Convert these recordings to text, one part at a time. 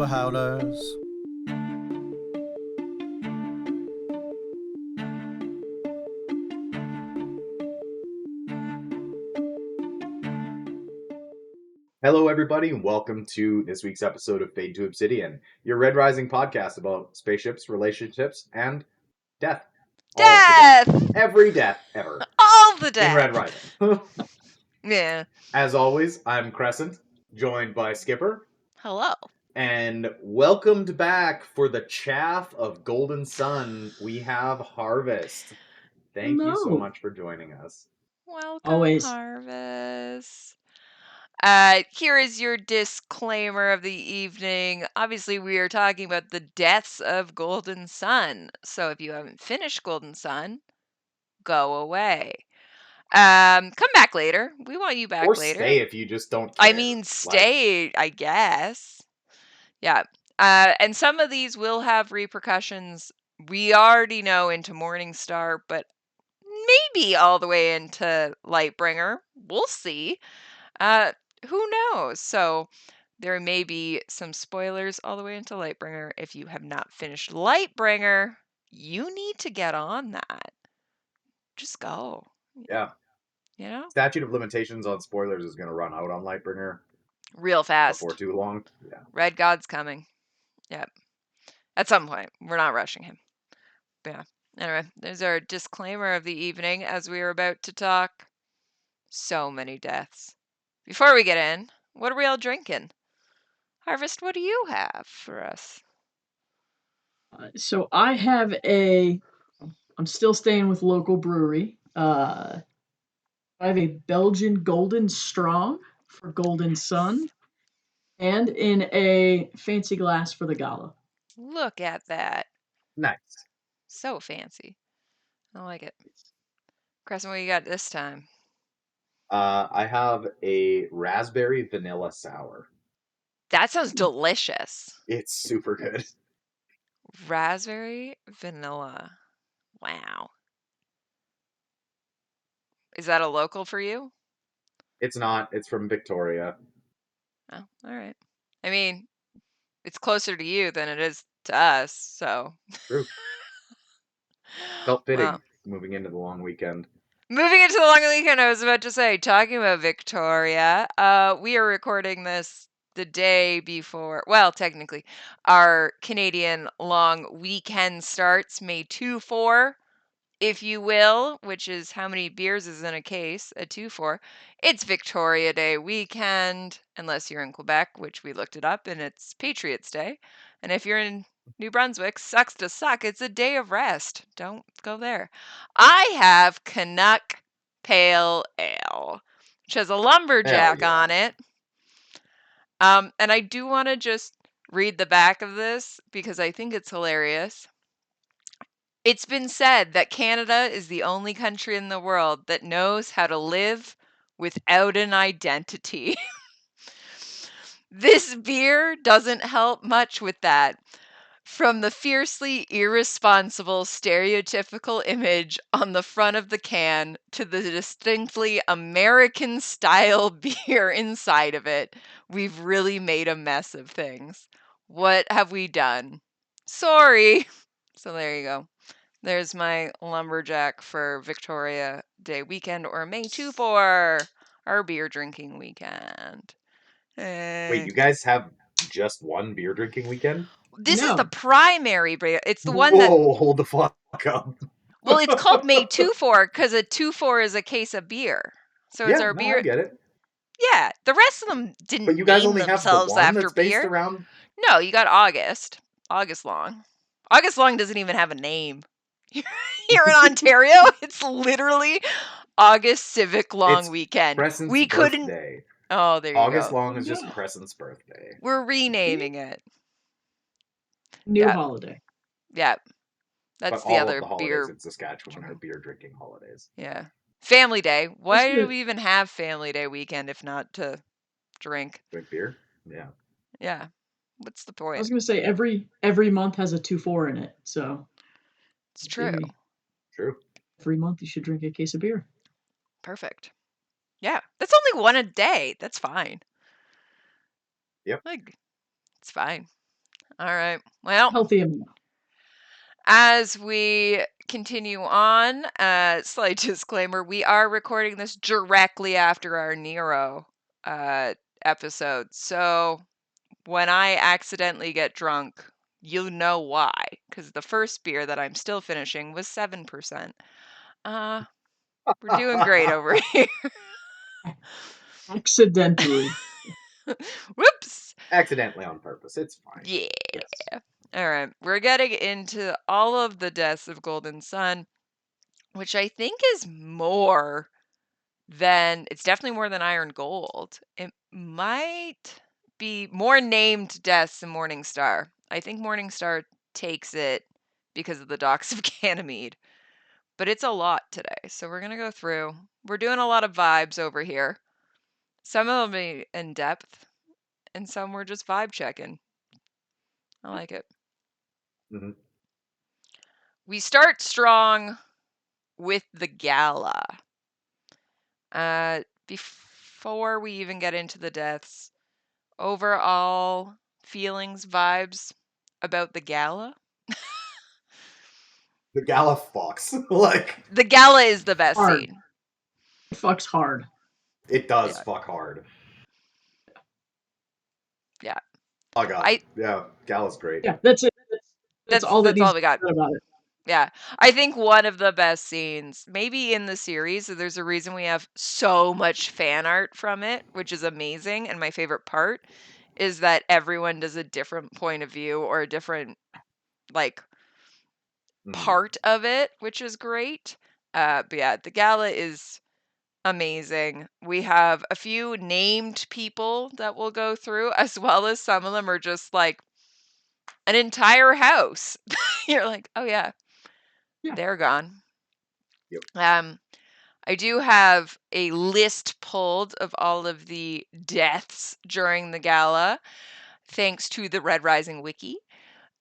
howlers. Hello, everybody, and welcome to this week's episode of Fade to Obsidian, your Red Rising podcast about spaceships, relationships, and death. All of the Death! Every death ever All the in Red death! Rising. Yeah. As always, I'm Crescent, joined by Skipper, Hello. and welcomed back for the Chaff of Golden Sun. We have Harvest. Thank you so much for joining us. Welcome, Always. Harvest. Here is your disclaimer of the evening. Obviously, we are talking about the deaths of Golden Sun. So if you haven't finished Golden Sun, go away. Come back later. We want you back Or later. stay if you just don't care. I mean, stay, I guess. Yeah. And some of these will have repercussions. We already know into Morningstar, but maybe all the way into Lightbringer. We'll see. Who knows? So there may be some spoilers all the way into Lightbringer. If you have not finished Lightbringer, you need to get on that. Just go. Yeah. You know? Statute of limitations on spoilers is going to run out on Lightbringer Real fast. before too long. Yeah. Red God's coming. Yep. At some point. We're not rushing him. But yeah. Anyway, there's our disclaimer of the evening as we are about to talk so many deaths. Before we get in, what are we all drinking? Harvest, what do you have for us? So I have I'm still staying with local brewery. I have a Belgian Golden Strong for Golden Sun, and in a fancy glass for the Gala. Look at that. Nice. So fancy. I like it. Crescent, what you got this time? I have a raspberry vanilla sour. That sounds delicious. It's super good. Raspberry vanilla. Wow. Is that a local for you? It's not. It's from Victoria. Oh, all right. I mean, it's closer to you than it is to us, so. True. Felt fitting Wow. moving into the long weekend. Moving into the long weekend, I was about to say, talking about Victoria, we are recording this the day before, well, technically, our Canadian long weekend starts, May 2-4, if you will, which is how many beers is in a case, a 2-4. It's Victoria Day weekend, unless you're in Quebec, which we looked it up, and it's Patriots Day. And if you're in New Brunswick, sucks to suck. It's a day of rest. Don't go there. I have Canuck Pale Ale, which has a lumberjack on it. And I do want to just read the back of this because I think it's hilarious. It's been said that Canada is the only country in the world that knows how to live without an identity. This beer doesn't help much with that. From the fiercely irresponsible stereotypical image on the front of the can to the distinctly American style beer inside of it, we've really made a mess of things. What have we done? Sorry. So there you go. There's my lumberjack for Victoria Day weekend, or May 2-4, our beer drinking weekend. Wait, you guys have just one beer drinking weekend? This No. is the primary beer. It's the one Whoa, hold the fuck up. Well, it's called May 2-4 because a 2-4 is a case of beer. So it's our beer. I get it. Yeah, the rest of them didn't But you guys name only have the themselves one after that's based beer. around. No, you got August. August Long. August Long doesn't even have a name. Here in Ontario, it's literally August Civic Long Weekend. Crescent's We couldn't. birthday. Oh, there you August go. Long is just Crescent's birthday. We're renaming it. New holiday. Yeah. That's but the all other of the holidays beer. in Saskatchewan are beer drinking holidays. Yeah. Family Day. Why do we even have Family Day weekend if not to drink? Drink beer? Yeah. Yeah. What's the point? I was going to say every month has a 2-4 in it, so it's true. True. Every month you should drink a case of beer. Perfect. Yeah, that's only one a day. That's fine. Yep. Like, it's fine. All right. Well, Healthy amount. as we continue on, slight disclaimer, we are recording this directly after our Nero episode. So when I accidentally get drunk, you know why. Because the first beer that I'm still finishing was 7%. We're doing great over here. Accidentally. Whoops. Accidentally on purpose. It's fine. Yeah. Yes. All right. We're getting into all of the deaths of Golden Sun, which I think is more than, it's definitely more than Iron Gold. It might be more named deaths than Morningstar. I think Morningstar takes it because of the docks of Ganymede. But it's a lot today. So we're going to go through. We're doing a lot of vibes over here. Some of them be in depth, and some we're just vibe checking. I like it. Mhm. We start strong with the gala. Before we even get into the deaths, overall feelings, vibes about the gala? The gala fucks. Like, The gala is the best Hard. scene. It fucks hard. it does Yeah. fuck hard. Yeah. Oh god. Yeah, gala's great. Yeah, that's it. That's all that That's needs all to we be got. said about it. Yeah. I think one of the best scenes, maybe in the series, there's a reason we have so much fan art from it, which is amazing. And my favorite part is that everyone does a different point of view or a different, like, Mhm. part of it, which is great. But yeah, the gala is amazing. We have a few named people that we'll go through, as well as some of them are just like an entire house. You're like, oh yeah, Yeah. they're gone. Yep. I do have a list pulled of all of the deaths during the gala, thanks to the Red Rising wiki.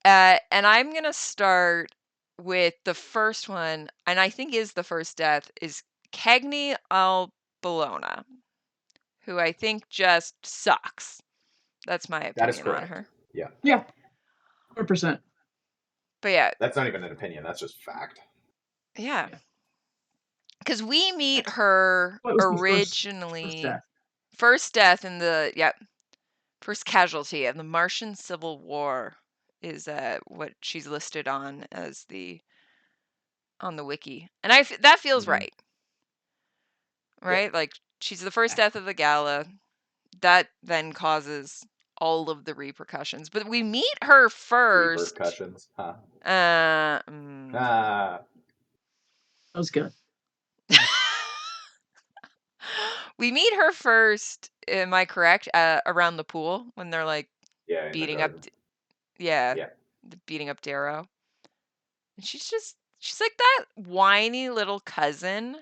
And I'm gonna start with the first one, and I think is the first death, is Cagney Al Bologna, who I think just sucks. That's my That is opinion on correct. her. Yeah. Yeah. 100%. But yeah, That's not even an opinion, that's just fact. yeah. Yeah. Because we meet her What was the first originally, death? first death in the, first casualty of the Martian Civil War is what she's listed on as on the wiki. And that feels Mhm. right. Yep. Right? Like, she's the first death of the gala. That then causes all of the repercussions. But we meet her first. Repercussions. Huh. Mm. That was good. We meet her first, am I correct? Around the pool when they're like Yeah, in the beating up, garden. yeah, Yeah. beating up Darrow. And she's like that whiny little cousin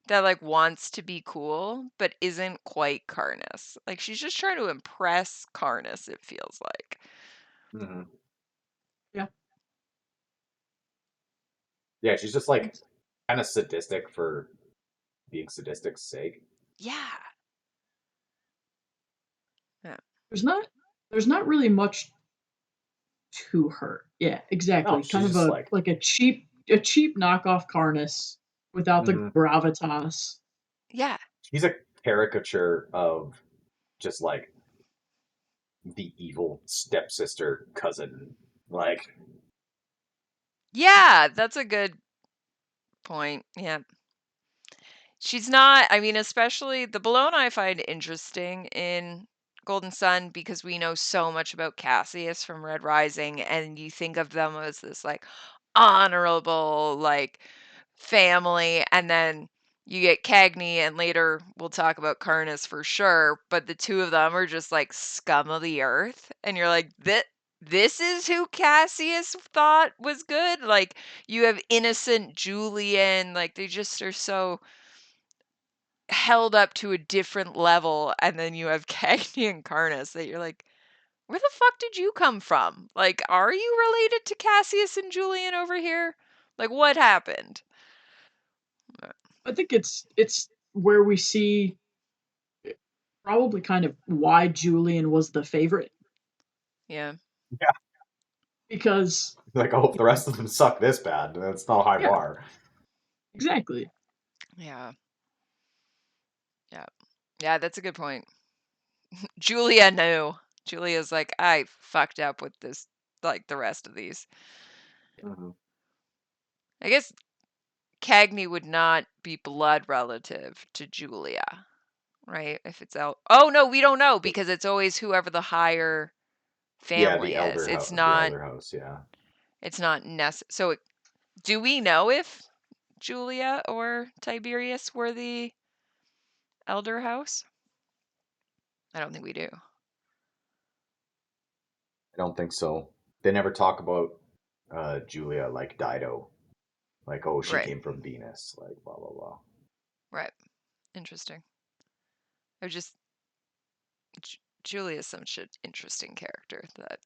that like wants to be cool but isn't quite Carnus. Like, she's just trying to impress Carnus, it feels like. hmm Yeah. Yeah, she's just like kind of sadistic for being sadistic's sake. Yeah. Yeah. There's not really much to her. Yeah, No, exactly. she's Kind of just like, a cheap knockoff Carnus without the mhm. gravitas. Yeah. She's a caricature of just like the evil stepsister cousin. Like, Yeah, that's a good point. Yeah. She's not, I mean, especially the Bologna I find interesting in Golden Sun because we know so much about Cassius from Red Rising, and you think of them as this like honorable, like, family, and then you get Cagney, and later we'll talk about Carnus for sure, but the two of them are just like scum of the earth, and you're like, this is who Cassius thought was good? Like, you have innocent Julian, like, they just are so held up to a different level, and then you have Cagney and Carnus that you're like, where the fuck did you come from? Like, are you related to Cassius and Julian over here? Like, what happened? I think it's where we see probably kind of why Julian was the favorite. Yeah. yeah, because Like, I hope the rest of them suck this bad. That's not a high yeah, bar. exactly. Yeah. Yeah. Yeah, that's a good point. Julia knew. Julia's like, I fucked up with this, like the rest of these. Mhm. I guess Cagney would not be blood relative to Julia, right? If it's out. Oh no, we don't know because it's always whoever the higher Yeah, family is. It's the not. elder house. Yeah, It's not necessary. So, do we know if Julia or Tiberius were the elder house? I don't think we do. I don't think so. They never talk about Julia like Dido, like, oh, she Right. came from Venus, like blah blah blah. Right. Interesting. I was just Julia's such an interesting character that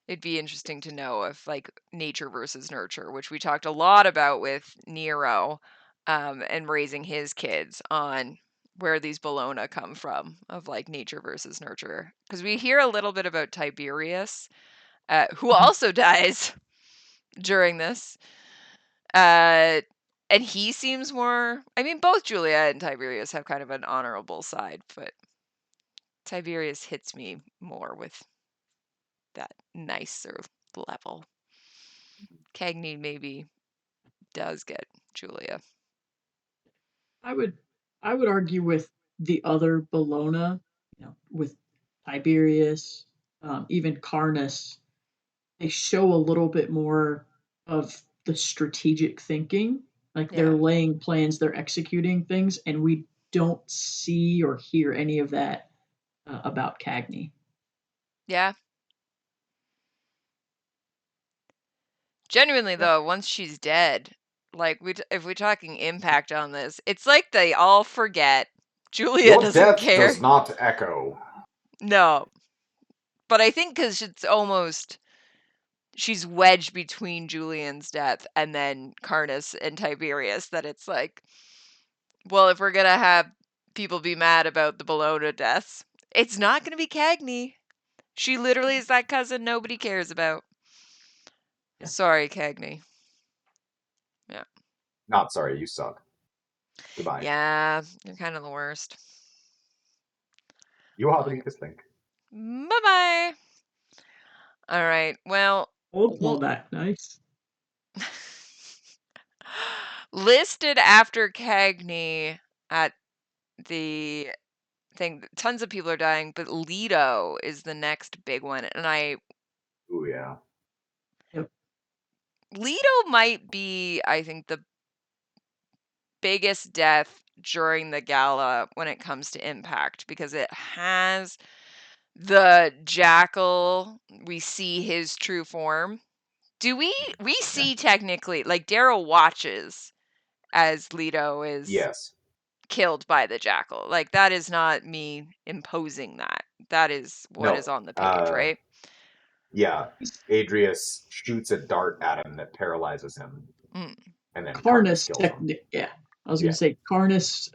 it'd be interesting to know if like nature versus nurture, which we talked a lot about with Nero, and raising his kids on where these Bologna come from of like nature versus nurture. Because we hear a little bit about Tiberius, who Mhm. also dies during this. Uh, and he seems more. I mean, both Julia and Tiberius have kind of an honorable side, but Tiberius hits me more with that nicer level. Cagney maybe does get Julia. I would I would argue with the other Bologna, with Tiberius, even Carnus. They show a little bit more of the strategic thinking. Like they're Yeah. laying plans, they're executing things, and we don't see or hear any of that about Cagney. Yeah. Genuinely Yeah, though, once she's dead, like if we're talking impact on this, it's like they all forget. Julia your doesn't death does care. not echo. No. But I think because it's almost she's wedged between Julian's death and then Carnus and Tiberius that it's like, well, if we're gonna have people be mad about the Bologna deaths, it's not gonna be Cagney. She literally is that cousin nobody cares about. Yeah, Sorry, Cagney. Yeah. Not sorry, you suck. Goodbye. Yeah, you're kind of the worst. You ought to Like, make us think. bye bye. All right. Well, old fallback, nice. listed after Cagney at the thing, tons of people are dying, but Leto is the next big one. And Ooh yeah. Yep. Leto might be, I think, the biggest death during the gala when it comes to impact because it has the jackal. We see his true form. Do we Yeah. see technically like Daryl watches as Leto is Yes. killed by the jackal. Like that is not me imposing that. That is what is No. on the page, right? Yeah. Adrius shoots a dart at him that paralyzes him, Mm, and then Carnus Carnus, kills him. yeah. I was gonna Yeah. say Carnus.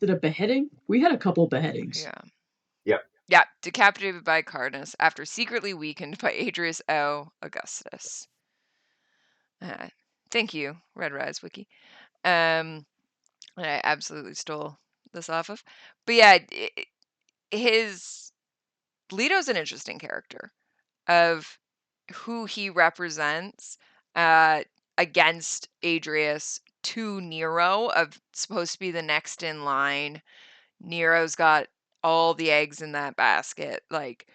Did a beheading? We had a couple beheadings. yeah. Yep. Yeah, decapitated by Carnus after secretly weakened by Adrius O. Augustus. Uh, thank you, Red Rise Wiki. Um, I absolutely stole this off of. But yeah, his Leto's an interesting character of who he represents uh, against Adrius to Nero, of supposed to be the next in line. Nero's got all the eggs in that basket, like,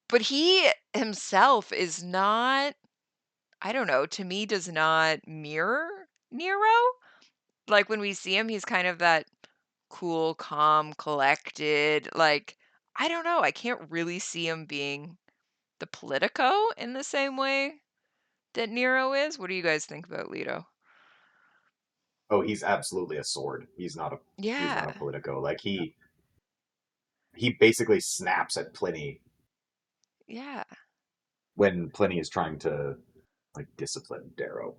but he himself is not. I don't know. To me, does not mirror Nero. Like when we see him, he's kind of that cool, calm, collected. Like I don't know. I can't really see him being the Politico in the same way that Nero is. What do you guys think about Leto? Oh, he's absolutely a sword. He's not Yeah. a Politico. Like he basically snaps at Pliny Yeah. when Pliny is trying to like discipline Darrow.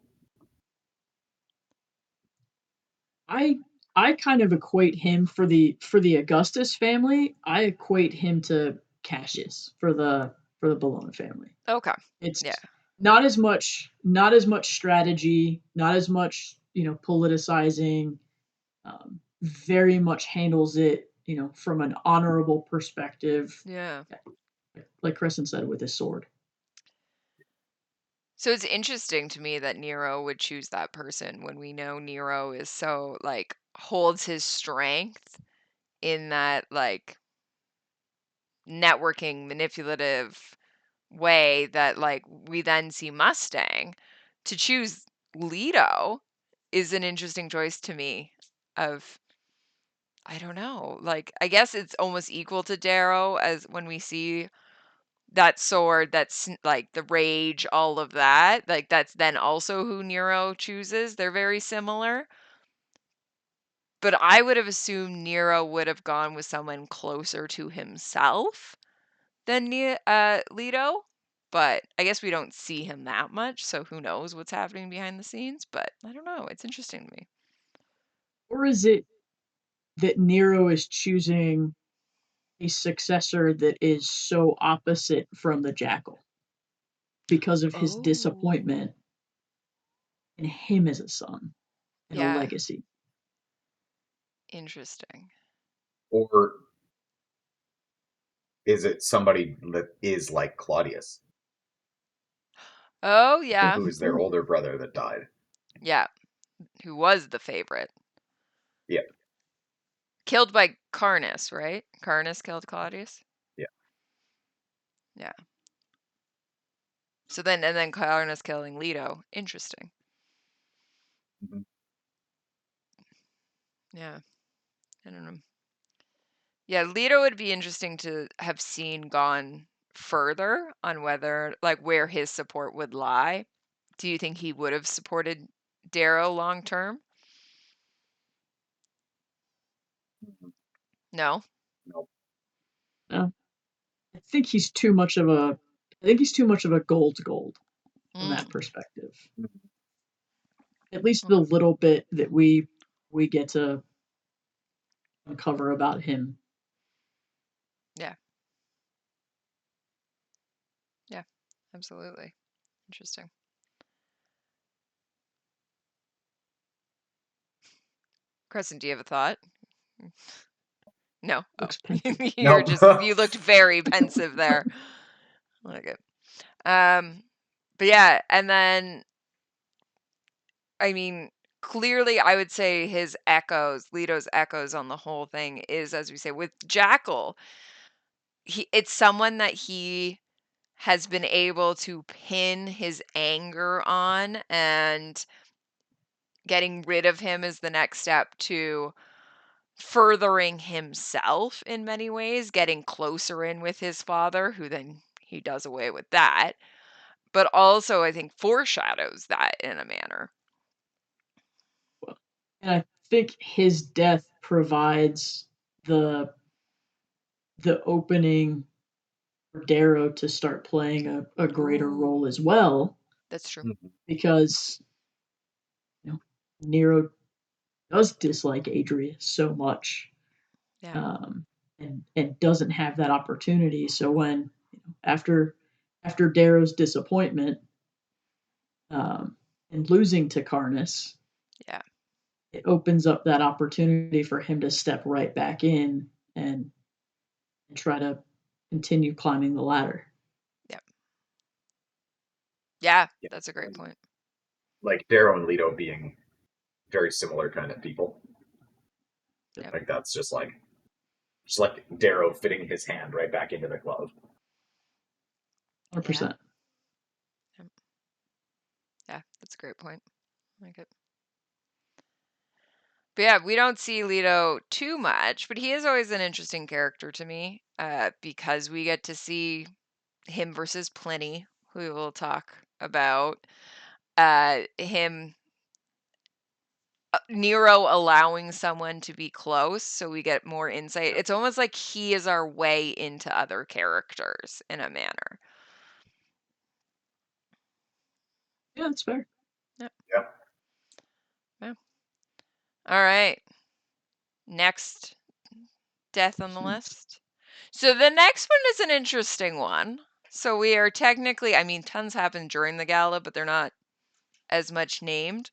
I I kind of equate him for the Augustus family. I equate him to Cassius for the for the Bologna family. Okay. It's Yeah. not as much strategy, not as much, politicizing. Very much handles it, from an honorable perspective, Yeah. like Kristen said, with his sword. So it's interesting to me that Nero would choose that person when we know Nero is so like holds his strength in that like networking manipulative way that like we then see Mustang. To choose Leto is an interesting choice to me of I don't know. Like I guess it's almost equal to Darrow as when we see that sword that's like the rage, all of that. Like that's then also who Nero chooses. They're very similar. But I would have assumed Nero would have gone with someone closer to himself than Leto. But I guess we don't see him that much, so who knows what's happening behind the scenes. But I don't know. It's interesting to me. Or is it that Nero is choosing a successor that is so opposite from the Jackal because of his Oh, disappointment in him as a son and a yeah. legacy? Interesting. Or is it somebody that is like Claudius, Oh, yeah. who is their Ooh, older brother that died? Yeah. Who was the favorite? Yeah, Killed by Carnus, right? Carnus killed Claudius. yeah. Yeah. So then, and then Carnus killing Leto. Interesting. Mhm. Yeah. I don't know. Yeah, Leto would be interesting to have seen gone further on whether, like, where his support would lie. Do you think he would have supported Darrow long term? Mhm. No. No. no. I think he's too much of a gold's gold from that Mm, perspective. Mhm. At least the okay. little bit that we get to uncover about him. Yeah. Yeah. Absolutely. Interesting. Crescent, do you have a thought? No. Oh, Looks pensive. you're Nope. just you looked very pensive there. Okay. But yeah, and then I mean, clearly I would say his echoes, Leto's echoes on the whole thing is, as we say, with Jackal, it's someone that he has been able to pin his anger on, and getting rid of him is the next step to furthering himself in many ways, getting closer in with his father, who then he does away with that, but also I think foreshadows that in a manner. And I think his death provides the opening for Darrow to start playing a greater Ooh, role as well, that's true. Mhm. because Nero does dislike Adria so much, Yeah, um, and doesn't have that opportunity. So when after Darrow's disappointment, um, and losing to Carnus, yeah, it opens up that opportunity for him to step right back in and try to continue climbing the ladder. yeah, yeah. Yeah. That's a great point. Like Darrow and Leto being very similar kind of people. Yep. Like that's just like Darrow fitting his hand right back into the glove. Yeah, 100%. yep, yeah. That's a great point. I like it. But yeah, we don't see Leto too much, but he is always an interesting character to me, because we get to see him versus Pliny, who we will talk about. Him Nero allowing someone to be close so we get more insight. It's almost like he is our way into other characters in a manner. Yeah, that's fair. Yep. Yeah. Yeah. All right. Next death on the list. So the next one is an interesting one. So we are technically, I mean, tons happen during the gala, but they're not as much named.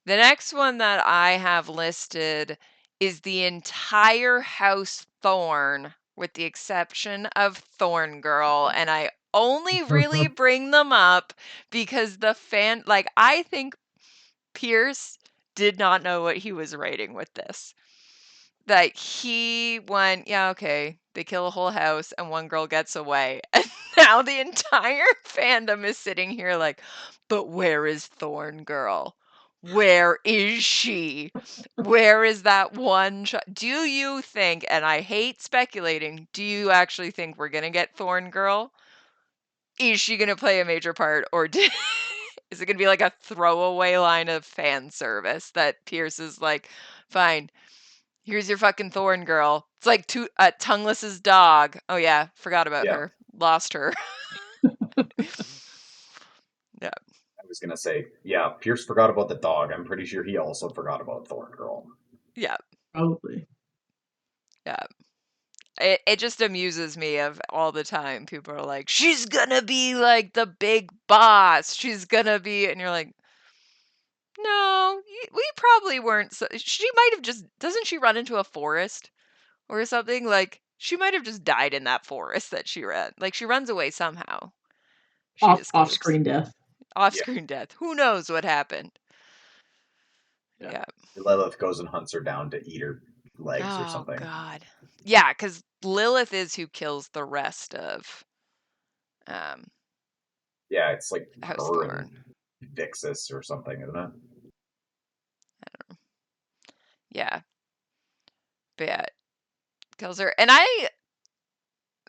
The next one that I have listed is the entire House Thorn, with the exception of Thorn Girl. And I only really bring them up because I think Pierce did not know what he was writing with this. Like, he went, yeah, okay, they kill a whole house and one girl gets away. And now the entire fandom is sitting here like, but where is Thorn Girl? Where is she? Where is that one? Do you think, and I hate speculating, do you actually think we're going to get Thorn Girl? Is she going to play a major part, or is it going to be like a throwaway line of fan service that Pierce is like, fine, here's your fucking Thorn Girl. It's like Tongueless's dog. Oh yeah, forgot about her. Lost her. Yeah. I was gonna say, yeah, Pierce forgot about the dog. I'm pretty sure he also forgot about Thorn Girl. Yeah. Probably. Yeah. It just amuses me of all the time. People are like, she's gonna be like the big boss. She's gonna be, and you're like, no, we probably weren't. She might have just, doesn't she run into a forest or something? Like, she might have just died in that forest that she ran. Like, she runs away somehow. She Off escapes. screen death. Off-screen death. Who knows what happened? Yeah. Lilith goes and hunts her down to eat her legs or Oh something. God. Yeah, because Lilith is who kills the rest of um Yeah, it's like House her Thorn. and Vixis or something, isn't it? Yeah. But yeah, kills her. And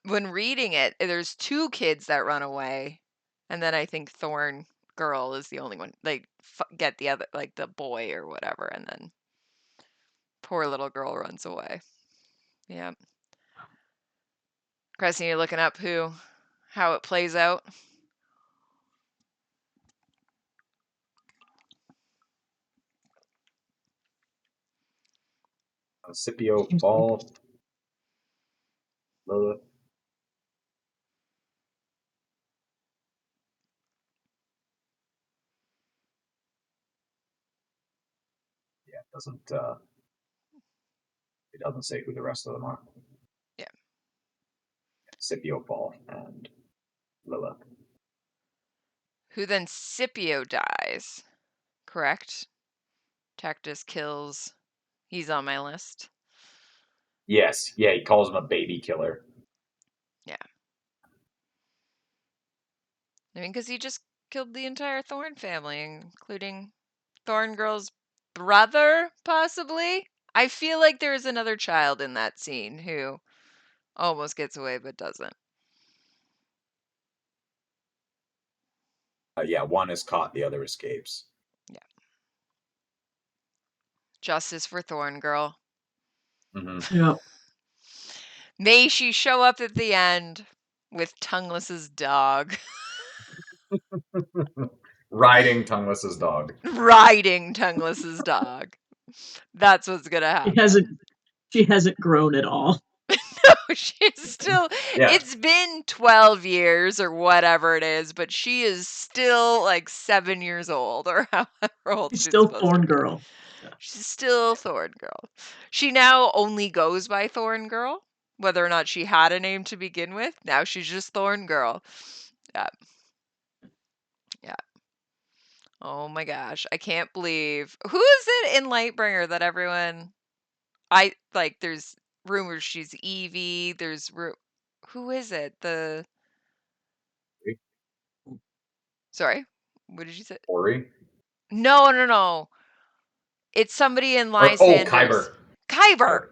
when reading it, there's two kids that run away, and then I think Thorn Girl is the only one. Like, get the other, like the boy or whatever, and then poor little girl runs away. Yeah. Crescent, you're looking up how it plays out. Scipio Fall. Lilith. Yeah, it doesn't say who the rest of them are. Yeah. Scipio Fall and Lilith. Who then Scipio dies, correct? Tactus kills. He's on my list. Yes, yeah, he calls him a baby killer. Yeah. I mean, because he just killed the entire Thorn family, including Thorn Girl's brother, possibly. I feel like there is another child in that scene who almost gets away but doesn't. Yeah, one is caught, the other escapes. Yeah. Justice for Thorn Girl. Mm-hmm. Yeah. May she show up at the end with Tongueless's dog. Riding Tongueless's dog. Riding Tongueless's dog. That's what's gonna happen. She hasn't grown at all. She's still, Yeah. it's been 12 years or whatever it is, but she is still like 7 years old or however old She's she's still supposed to Thorn be. Girl. She's still Thorn Girl. She now only goes by Thorn Girl, whether or not she had a name to begin with. Now she's just Thorn Girl. Yeah. Yeah. Oh my gosh. I can't believe. Who is it in Lightbringer that everyone. There's rumors she's Evie. Who is it? Sorry? What did you say? Ori? No. It's somebody in Lysander's. Kyber. Kyber!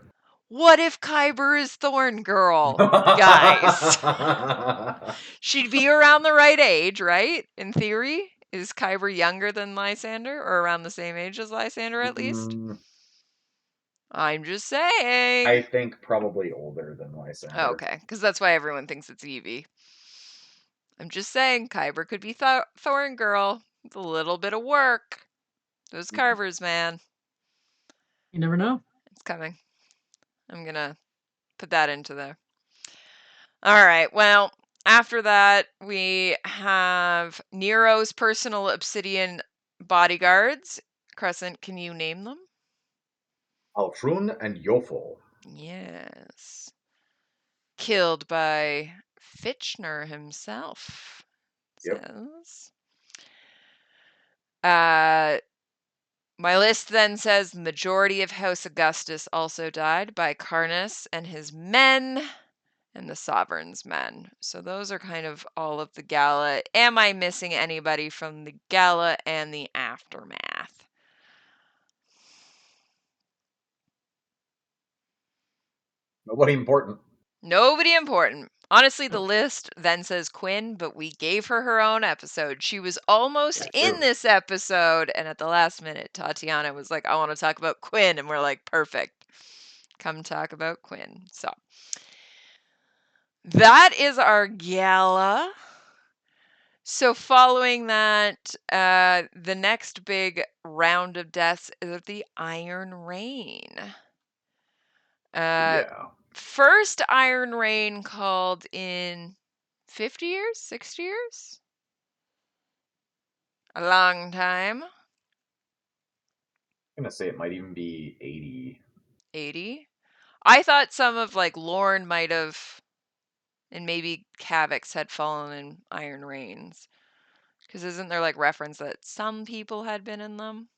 What if Kyber is Thorn Girl? Guys. She'd be around the right age, right? In theory. Is Kyber younger than Lysander? Or around the same age as Lysander, at least? I'm just saying. I think probably older than Lysander. Oh, okay, because that's why everyone thinks it's Evie. I'm just saying, Kyber could be Thorn Girl. With a little bit of work. Those carvers, man. You never know. It's coming. I'm gonna put that into there. All right, well, After that, we have Nero's personal obsidian bodyguards. Crescent, can you name them? Altrun and Yofel. Yes. Killed by Fitchner himself, Yep. says. My list then says the majority of House Augustus also died by Carnus and his men and the Sovereign's men. So those are kind of all of the gala. Am I missing anybody from the gala and the aftermath? Nobody important. Nobody important. Honestly, the list then says Quinn, but we gave her her own episode. She was almost Yeah, in true. this episode, and at the last minute, Tatiana was like, I want to talk about Quinn. And we're like, perfect. Come talk about Quinn. So that is our gala. So following that, the next big round of deaths is the Iron Rain. Yeah. First Iron Rain called in 50 years, 60 years? A long time. I'm gonna say it might even be 80. 80. I thought some of like Lorne might have, and maybe Kavix had fallen in Iron Rains. Because isn't there like reference that some people had been in them?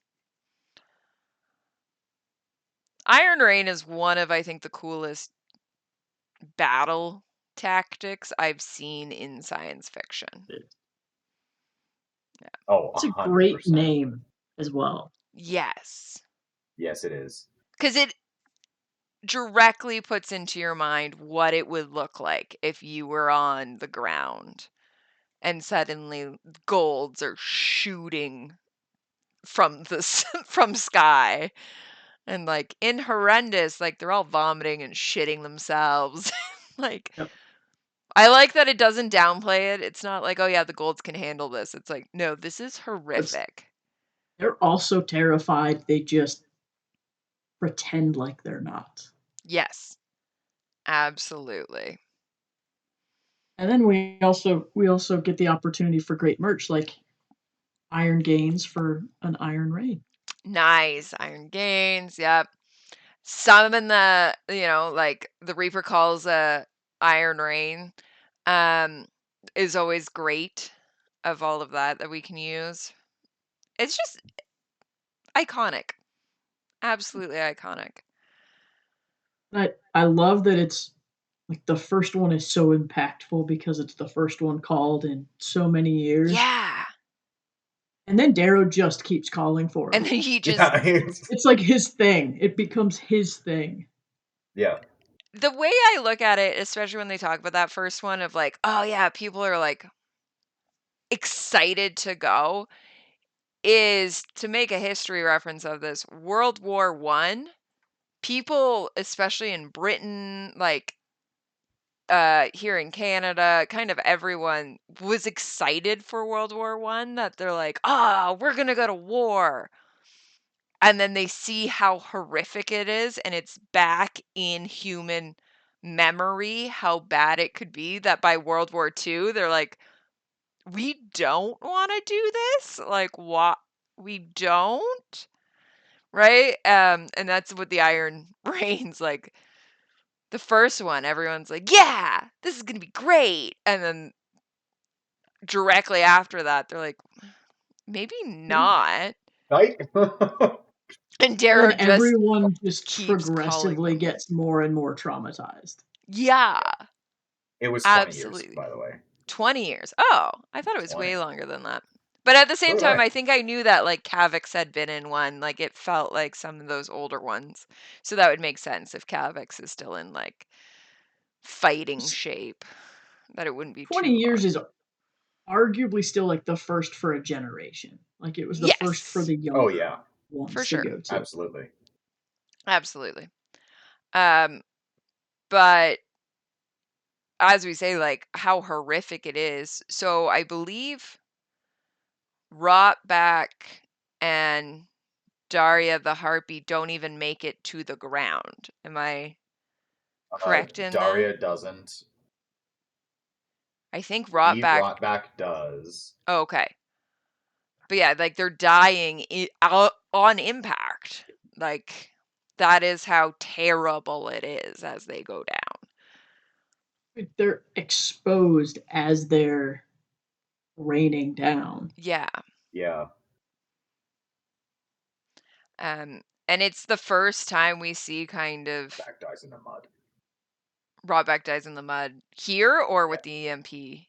Iron Rain is one of, I think, the coolest battle tactics I've seen in science fiction. Oh, it's a great 100%. name as well. Yes. Yes, it is. Because it directly puts into your mind what it would look like if you were on the ground and suddenly golds are shooting from the from sky and like in horrendous, like they're all vomiting and shitting themselves. Like Yep. I like that it doesn't downplay it. It's not like, oh yeah, the golds can handle this. It's like, no, this is But horrific. they're also terrified. They just pretend like they're not. Yes, absolutely. And then we also get the opportunity for great merch like Iron Gains for an Iron Rain. Nice. Iron Gains, yep. Some in the, like the Reaper calls Iron Rain is always great of all of that we can use. It's just iconic. Absolutely iconic. I love that it's like the first one is so impactful because it's the first one called in so many years. Yeah. And then Darrow just keeps calling for And it. then he just Yeah. It's like his thing. It becomes his thing. Yeah. the way I look at it, especially when they talk about that first one of like, oh yeah, people are like excited to go, is to make a history reference of this. World War One, people, especially in Britain, like here in Canada, kind of everyone was excited for World War One, that they're like, ah, we're gonna go to war. And then they see how horrific it is, and it's back in human memory how bad it could be, that by World War II, they're like, we don't want to do this. Like, what? We don't, right? And that's what the Iron Rain's like. The first one, everyone's like, yeah, this is gonna be great. And then directly after that, they're like, maybe not. Right? And And then Darrow just everyone just keeps calling progressively them. gets more and more traumatized. Yeah, It was 20 years, absolutely. by the way. 20 years. Oh, I thought it was 20. way longer than that. But at the So same did time, I. I think I knew that like Kavix had been in one. Like it felt like some of those older ones. So that would make sense if Kavix is still in like fighting shape, that it wouldn't be 20 too years long. is arguably still like the first for a generation. Like it was the first for Yes, the Oh, younger yeah. for ones to sure. go to. Absolutely. Absolutely. Um, but as we say, like how horrific it is. So I believe Rotback and Daria the Harpy don't even make it to the ground. Am I correct in that? Daria doesn't. I think believe Rotback. Rotback does. Oh, okay. But yeah, like they're dying on impact. Like that is how terrible it is as they go down. They're exposed as they're raining down. Yeah. Yeah. And it's the first time we see kind of Back dies in the mud. Rotback dies in the mud here or Yeah. with the EMP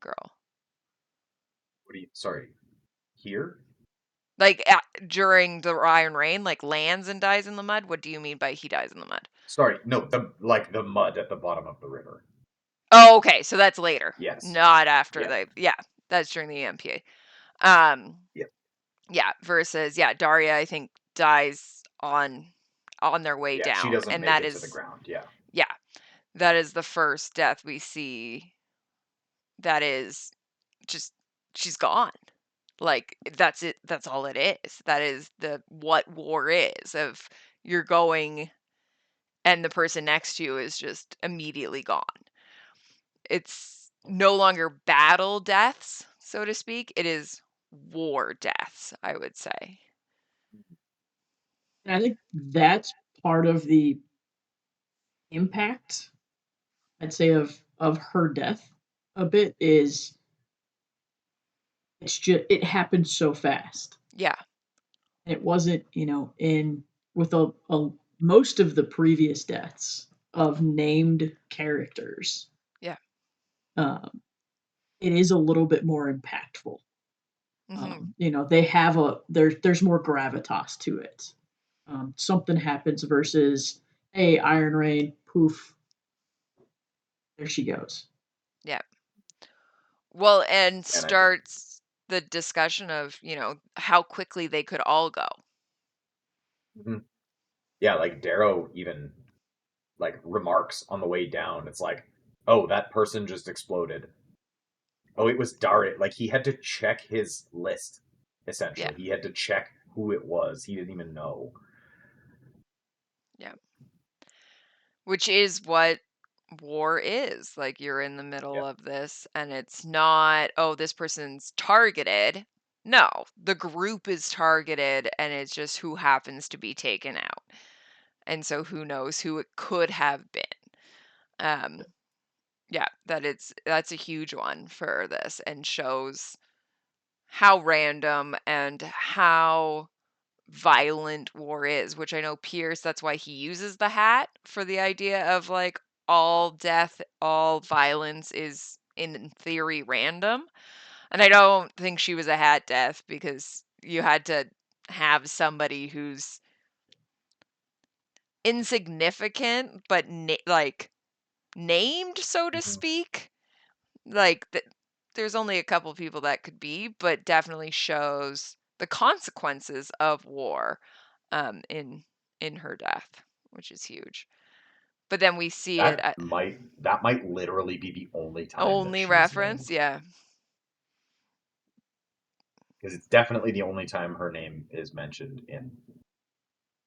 girl. What do you? Sorry. Here? Like during the Iron Rain, like lands and dies in the mud. What do you mean by he dies in the mud? Sorry. No, the mud at the bottom of the river. Oh, okay. So that's later. Yes. Not after Yeah. yeah, that's during the EMP. Um Yeah. yeah, versus Daria I think dies on their way Yeah. She down. doesn't And make that it to the is ground. Yeah. that is the first death we see that is just she's gone. Like that's it, that's all it is. That is the what war is of you're going and the person next to you is just immediately gone. It's no longer battle deaths, so to speak. It is war deaths, I would say. And I think that's part of the impact, I'd say, of her death a bit is it's just it happened so fast. Yeah. It wasn't, in with a most of the previous deaths of named characters. Yeah. Um, it is a little bit more impactful. Hmm. They have there's more gravitas to it. Something happens versus, hey, Iron Rain, poof, there she goes. Yeah. Well, and And I think. starts the discussion of, how quickly they could all go. Mhm. Yeah, like Darrow even like remarks on the way down. It's like, oh, that person just exploded. Oh, it was Darit. Like he had to check his list. Yeah. Essentially, he had to check who it was. He didn't even know. Yeah. Which is what war is. Like you're in the middle Yeah. of this and it's not, oh, this person's targeted. No, the group is targeted and it's just who happens to be taken out. And so who knows who it could have been. Um yeah, that's a huge one for this and shows how random and how violent war is, which I know Pierce, that's why he uses the hat for the idea of like all death, all violence is in theory random. And I don't think she was a hat death because you had to have somebody who's insignificant but like named, so to Mhm. speak. Like there's only a couple people that could be, but definitely shows the consequences of war in her death, which is huge. But then we see it at That might literally be the only time that only she's reference, named, yeah. because it's definitely the only time her name is mentioned in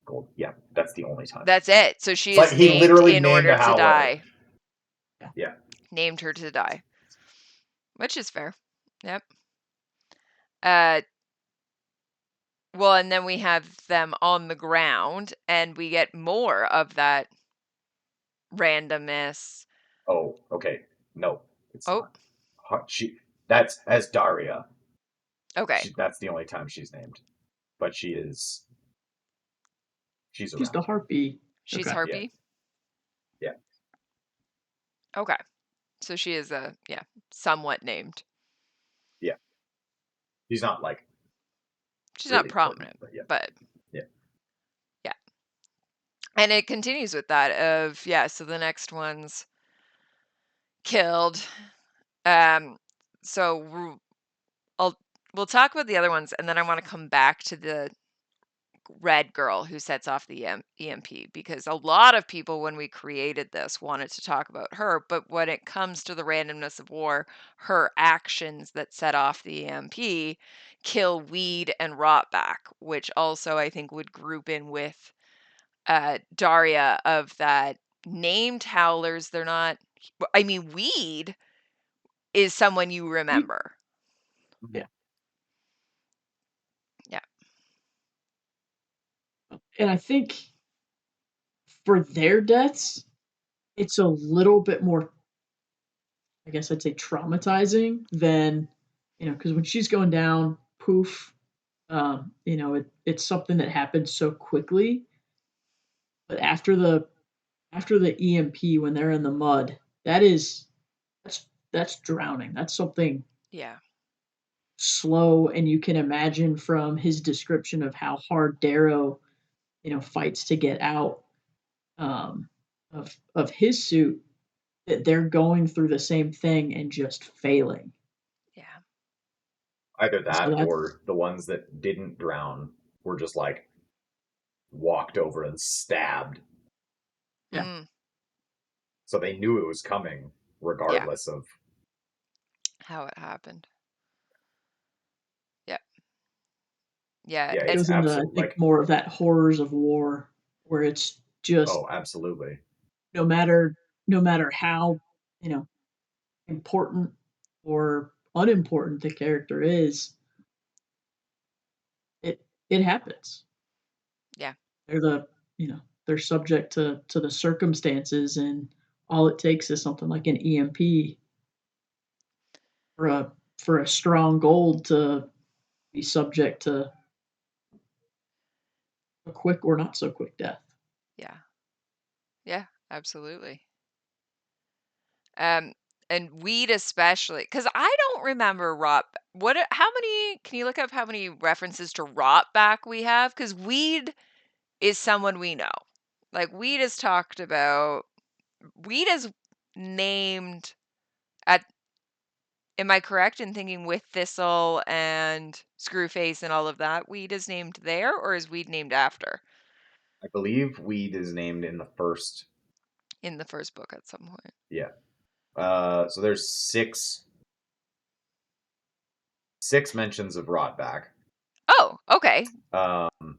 Gold. Yeah, that's the only time. That's it. So she It's is like he named literally in named order a to Howler. die. Yeah. Yeah. Named her to die, which is fair. Yep. Uh well, and then we have them on the ground and we get more of that randomness. Oh, okay. No, it's Oh, not. She that's as Daria. okay. That's the only time she's named, but she's She's the around. harpy. She's Okay. Yeah. Harpy. Yeah. Okay. So she is somewhat named. Yeah. She's not like She's not really important, prominent, but yeah. but Yeah. yeah. And it continues with that of so the next one's killed. Um so I'll we'll talk about the other ones and then I want to come back to the red girl who sets off the EMP because a lot of people when we created this wanted to talk about her, but when it comes to the randomness of war, her actions that set off the EMP kill Weed and Rotback, which also I think would group in with Daria of that named howlers. They're not I mean, Weed is someone you remember. Yeah. Yeah. And I think for their deaths, it's a little bit more, I guess I'd say, traumatizing than, because when she's going down, poof, it's something that happened so quickly. But after the EMP, when they're in the mud, that's drowning. That's something Yeah. slow, and you can imagine from his description of how hard Darrow, fights to get out of his suit, that they're going through the same thing and just failing. Yeah. Either So that or the ones that didn't drown were just like walked over and stabbed. yeah, Mm, So they knew it was coming yeah. regardless of. How it happened. Yeah. Yeah. Yeah, it it's goes into, I absolute think, like, more of that horrors of war, where it's just oh, absolutely. no matter how, you know important or unimportant the character is, it happens. Yeah. They're they're subject to the circumstances, and all it takes is something like an EMP for a strong gold to be subject to a quick or not so quick death. Yeah. Yeah. Absolutely. Um, and Weed especially, because I don't remember how many? Can you look up how many references to Rotback we have? Because Weed is someone we know. Like Weed is talked about. Weed is named at. Am I correct in thinking with Thistle and Screwface and all of that? Weed is named there, or is Weed named after I believe Weed is named in the first. in the first book at some point? Yeah. So there's six mentions of Rotback. Oh, okay. Um,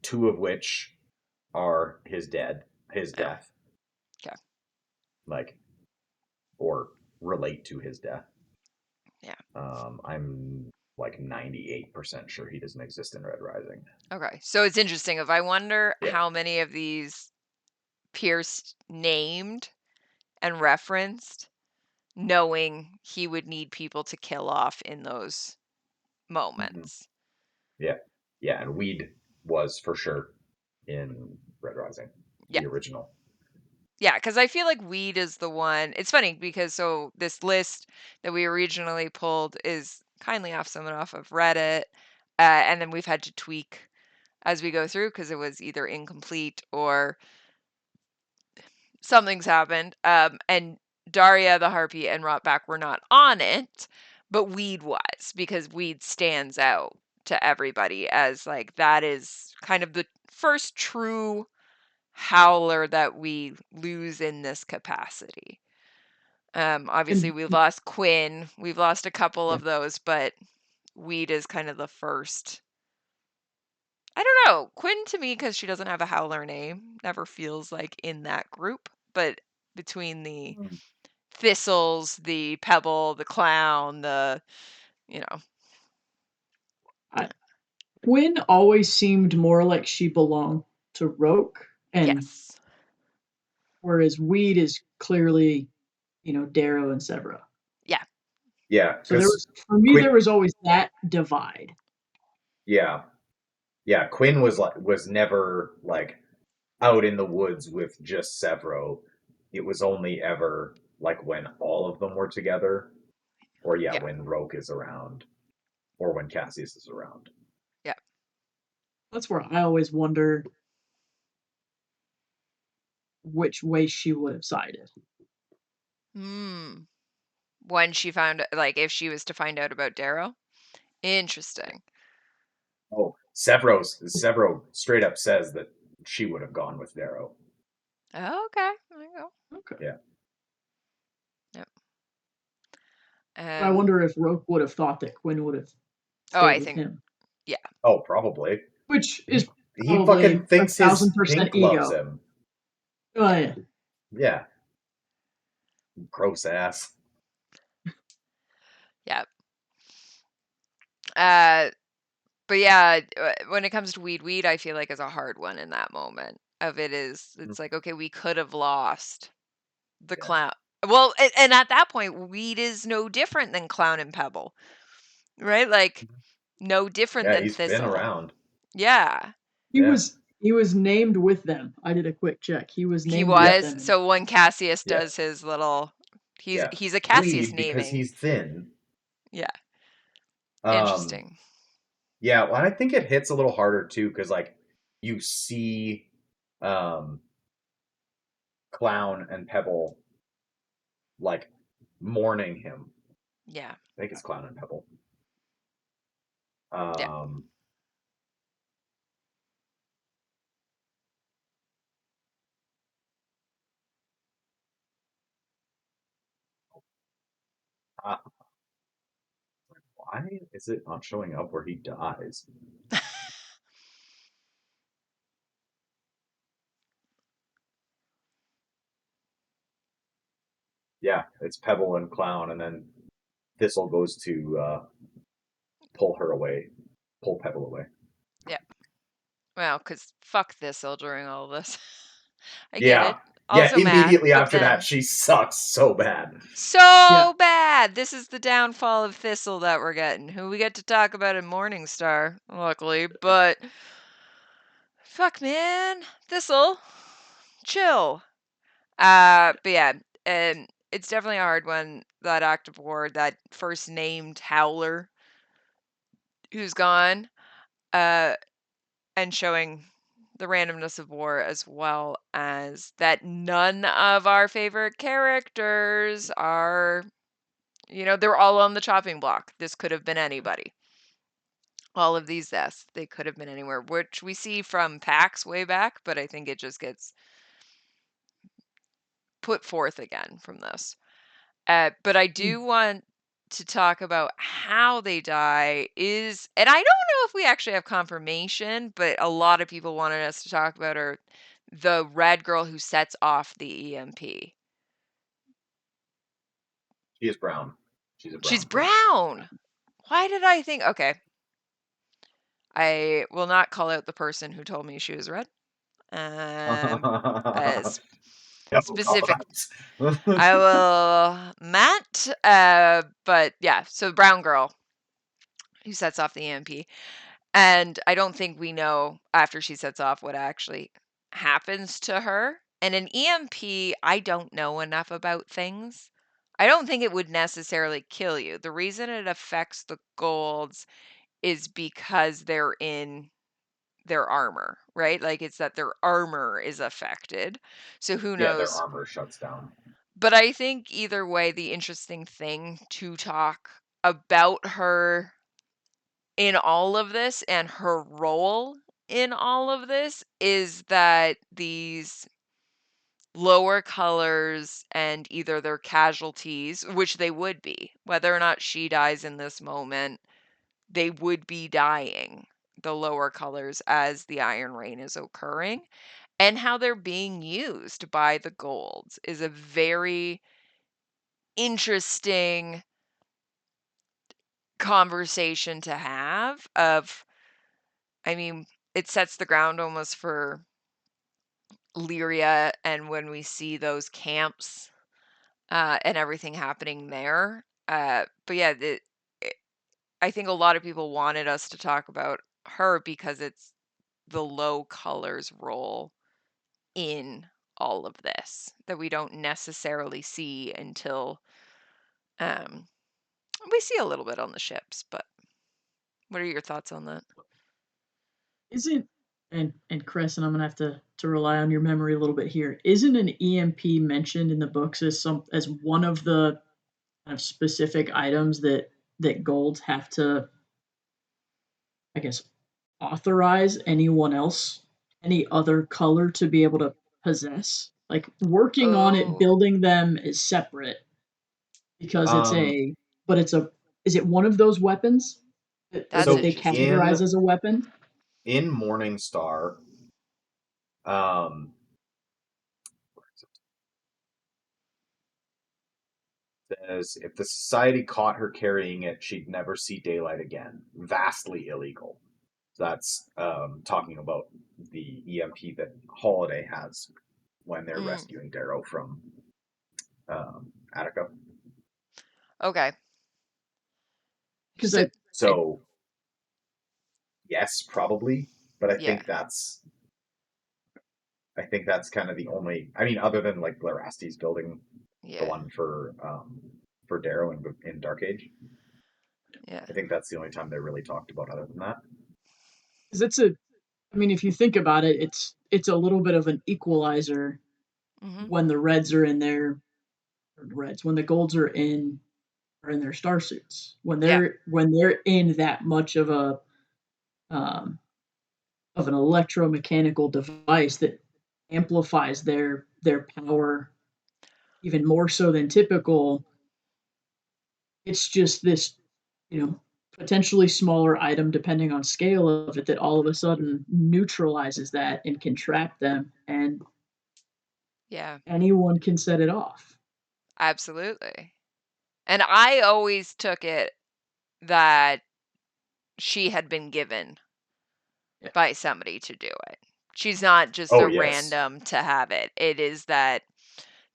two of which are his Oh, death, okay. like, or relate to his death. Yeah. I'm like 98% sure he doesn't exist in Red Rising. Okay. So it's interesting. If I wonder Yeah. how many of these Pierce named and referenced, knowing he would need people to kill off in those Hmm. moments. Yeah. Yeah, and Weed was for sure in Red Rising, Yeah. the original. Yeah, because I feel like Weed is the one. It's funny because so this list that we originally pulled is kindly off someone off of Reddit, and then we've had to tweak as we go through because it was either incomplete or something's happened. And Daria the Harpy and Rotback were not on it, but Weed was because Weed stands out to everybody as like that is kind of the first true howler that we lose in this capacity. Obviously And we've lost Quinn, we've lost a couple yeah, of those, but Weed is kind of the first. I don't know. Quinn to me, because she doesn't have a howler name, never feels like in that group. But between the Mm. thistles, the pebble, the clown, you know, I, Quinn always seemed more like she belonged to Roke, and yes. whereas Weed is clearly, Darrow and Severo. Yeah. Yeah, So because for me, Quinn. there was always that divide. Yeah, yeah. Quinn was never like out in the woods with just Severo. It was only ever like when all of them were together, or yeah, Yeah. when Roke is around, or when Cassius is around. Yeah. That's where I always wondered which way she would have sided. Hmm. When she found, like, if she was to find out about Darrow. Interesting. Oh, Severo straight up says that she would have gone with Darrow. Oh, okay. There you go. Okay. Yeah. Yep. But I wonder if Roke would have thought that Quinn would have Oh, stayed I with think, him, yeah. Oh, probably. which is He probably fucking a thinks his 1000% pink loves ego. him. Oh Yeah. yeah, Yeah. Gross ass. Yeah. Uh, but yeah, when it comes to weed, I feel like is a hard one in that moment. It's like, okay, we could have lost the Yeah. clown. Well, and at that point, weed is no different than clown and pebble, right? Like, no different Yeah, than he's been thistle. around. Yeah, Yeah. He was named with them. I did a quick check. He was he named with Yep. them. was. So when Cassius Yeah. does his little, Yeah. he's a Cassius Weed because naming. he's thin. Yeah, Um, interesting. yeah, well, I think it hits a little harder too, because like you see um Clown and Pebble like mourning him. Yeah, I think it's Clown and Pebble. yeah. Um uh, why is it not showing up where he dies? Yeah, it's Pebble and Clown, and then Thistle goes to pull her away, pull Pebble away. Yeah. Well, because fuck Thistle during all this. I get Yeah. it. Yeah, Also mad, immediately but after that, then she sucks so bad. Yeah. so bad. This is the downfall of Thistle that we're getting, who we get to talk about in Morningstar, luckily. But fuck, man, Thistle, chill. But yeah, and it's definitely a hard one. That act of war, that first named Howler, who's gone. Uh, and showing the randomness of war, as well as that none of our favorite characters are, they're all on the chopping block. This could have been anybody. All of these deaths, they could have been anywhere, which we see from PAX way back, but I think it just gets put forth again from this. But I do want to talk about how they die and I don't know if we actually have confirmation, but a lot of people wanted us to talk about her, the red girl who sets off the EMP. She is brown. She's a She's brown girl. brown. Why did I think? Okay, I will not call out the person who told me she was red. As No specific, call-outs. I will Matt. But yeah, so brown girl who sets off the EMP. And I don't think we know after she sets off what actually happens to her. And an EMP, I don't know enough about things. I don't think it would necessarily kill you. The reason it affects the golds is because they're in their armor, right? Like it's that their armor is affected. So who Yeah, their knows? armor shuts down. But I think either way, the interesting thing to talk about her in all of this and her role in all of this is that these lower colors and either their casualties, which they would be, whether or not she dies in this moment, they would be dying, the lower colors, as the Iron Rain is occurring. And how they're being used by the golds is a very interesting conversation to have of, I mean, it sets the ground almost for Lyria, and when we see those camps and everything happening there. But yeah, it, I think a lot of people wanted us to talk about her because it's the low colors role in all of this that we don't necessarily see until um, we see a little bit on the ships. But what are your thoughts on that? Isn't and Chris, and I'm gonna have to rely on your memory a little bit here. Isn't an EMP mentioned in the books as one of the kind of specific items that golds have to, I guess, authorize anyone else, any other color to be able to possess? Like working on it, Oh, building them is separate because Um, it's a, is it one of those weapons that's that so they interesting. categorize as a weapon? in Morningstar, um, says if the society caught her carrying it, she'd never see daylight again. Vastly illegal. So that's talking about the EMP that Holiday has when they're Mm, rescuing Darrow from Attica. okay. Because So, I So yes, probably, but yeah, I think that's kind of the only. I mean, other than like Blarasti's building the yeah, one for Darrow in Dark Age. yeah. I think that's the only time they really talked about other than that. because it's a I mean, if you think about it, it's a little bit of an equalizer Hmm. when the Reds are in their Reds when the Golds are in their star suits Yeah, when they're in that much um, of an electromechanical device that amplifies their power even more so than typical. It's just this, you know, potentially smaller item depending on scale of it that all of a sudden neutralizes that and can trap them, and yeah, anyone can set it off. absolutely. And I always took it that she had been given Yeah. by somebody to do it. She's not just Oh a yes. random to have it. It is that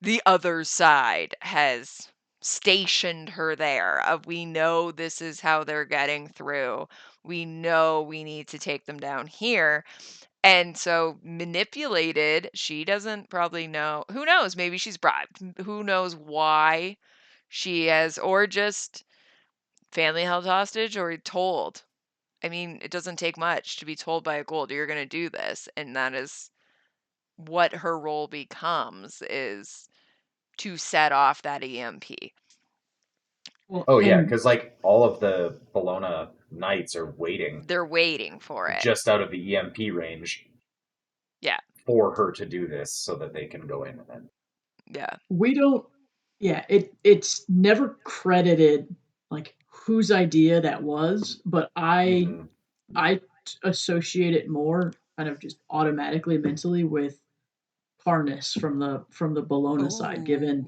the other side has stationed her there of we know this is how they're getting through. We know we need to take them down here. And so manipulated, she doesn't probably know. Who knows? Maybe she's bribed. Who knows why she has, or just family held hostage or told. I mean, it doesn't take much to be told by a gold, you're going to do this. And that is what her role becomes is to set off that EMP. Well, Oh yeah, and because like all of the Bologna knights are waiting They're waiting for it. just out of the EMP range Yeah. for her to do this so that they can go in and then. Yeah. we don't yeah, it's never credited like whose idea that was, but Mm-hmm. I associate it more kind of just automatically mentally with Parnas from the Bologna side, Ooh.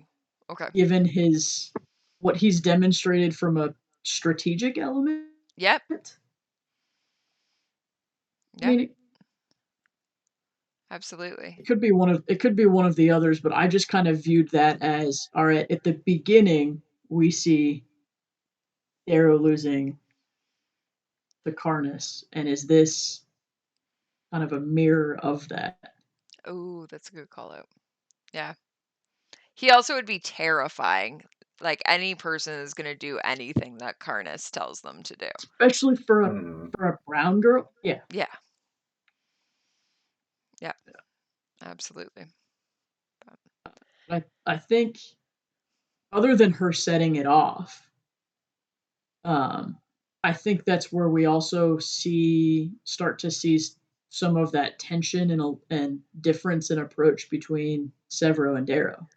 Okay. given his what he's demonstrated from a strategic element. Yep. I Yep. mean, Absolutely. it could be one of the others, but I just kind of viewed that as all right. At the beginning, we see Darrow losing the Carnus, and is this kind of a mirror of that? Ooh, that's a good call out. Yeah. He also would be terrifying. Like any person is going to do anything that Karnas tells them to do. Especially Mm-hmm. for a brown girl. Yeah, Yeah. Yeah. Absolutely. I think other than her setting it off, um, I think that's where we also start to see some of that tension and difference in approach between Severo and Darrow.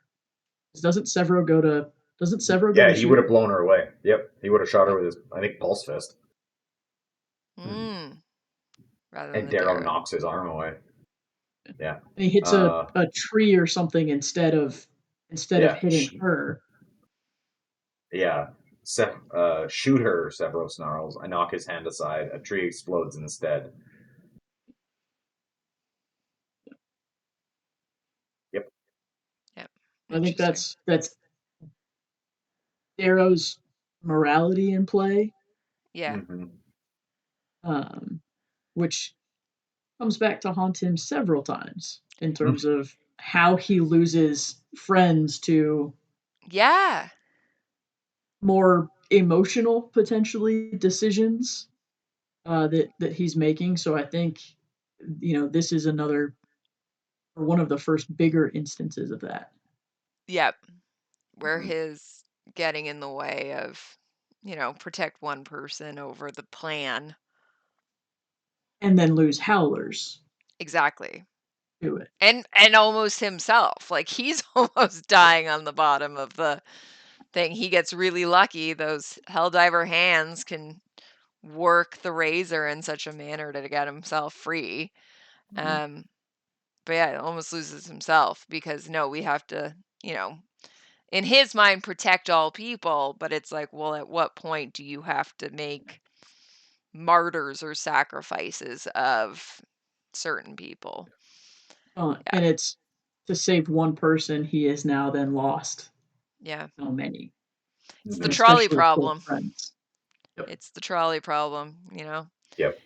Doesn't Severo go to Yeah, he shoot would have her? blown her away. Yep, he would have shot Yeah. her with his, I think, pulse fist, Mm, rather than and the Darrow Darrow. knocks his arm away. Yeah, And he hits uh, a tree or something instead of yeah, hitting her. yeah. Shoot her, Severo snarls. I knock his hand aside. A tree explodes instead. Yep. Yep. I think Interesting. that's Darrow's morality in play, Yeah. Mm-hmm. um, which comes back to haunt him several times in terms of how he loses friends to Yeah. more emotional potentially decisions that he's making. So I think this is another or one of the first bigger instances of that, Yep. Where Mm-hmm. his getting in the way of, protect one person over the plan. and then lose howlers Exactly. to it. And almost himself. Like he's almost dying on the bottom of the thing. He gets really lucky. Those Helldiver hands can work the razor in such a manner to get himself free. Mhm. Um, but yeah, almost loses himself because no, we have to, you know, in his mind, protect all people, but it's like, well, at what point do you have to make martyrs or sacrifices of certain people? Yeah, And it's to save one person, he has now then lost yeah. so many, It's the and Mhm. trolley especially close problem. friends. Yep. It's the trolley problem, Yep.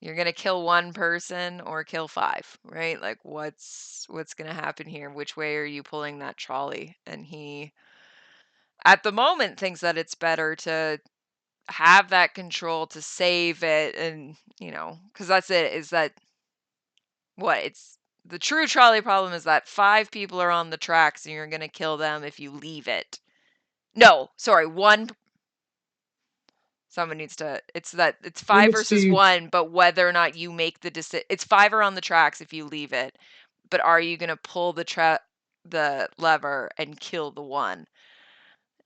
You're gonna kill one person or kill five, right? Like what's gonna happen here? Which way are you pulling that trolley? And he at the moment thinks that it's better to have that control to save it and, because that's it, is that what it's the true trolley problem is that five people are on the tracks and you're gonna kill them if you leave it. No, sorry, one. Someone needs to. It's that it's I think five it's versus to one, but whether or not you make the decision, it's five are on the tracks if you leave it, but are you gonna pull the lever and kill the one?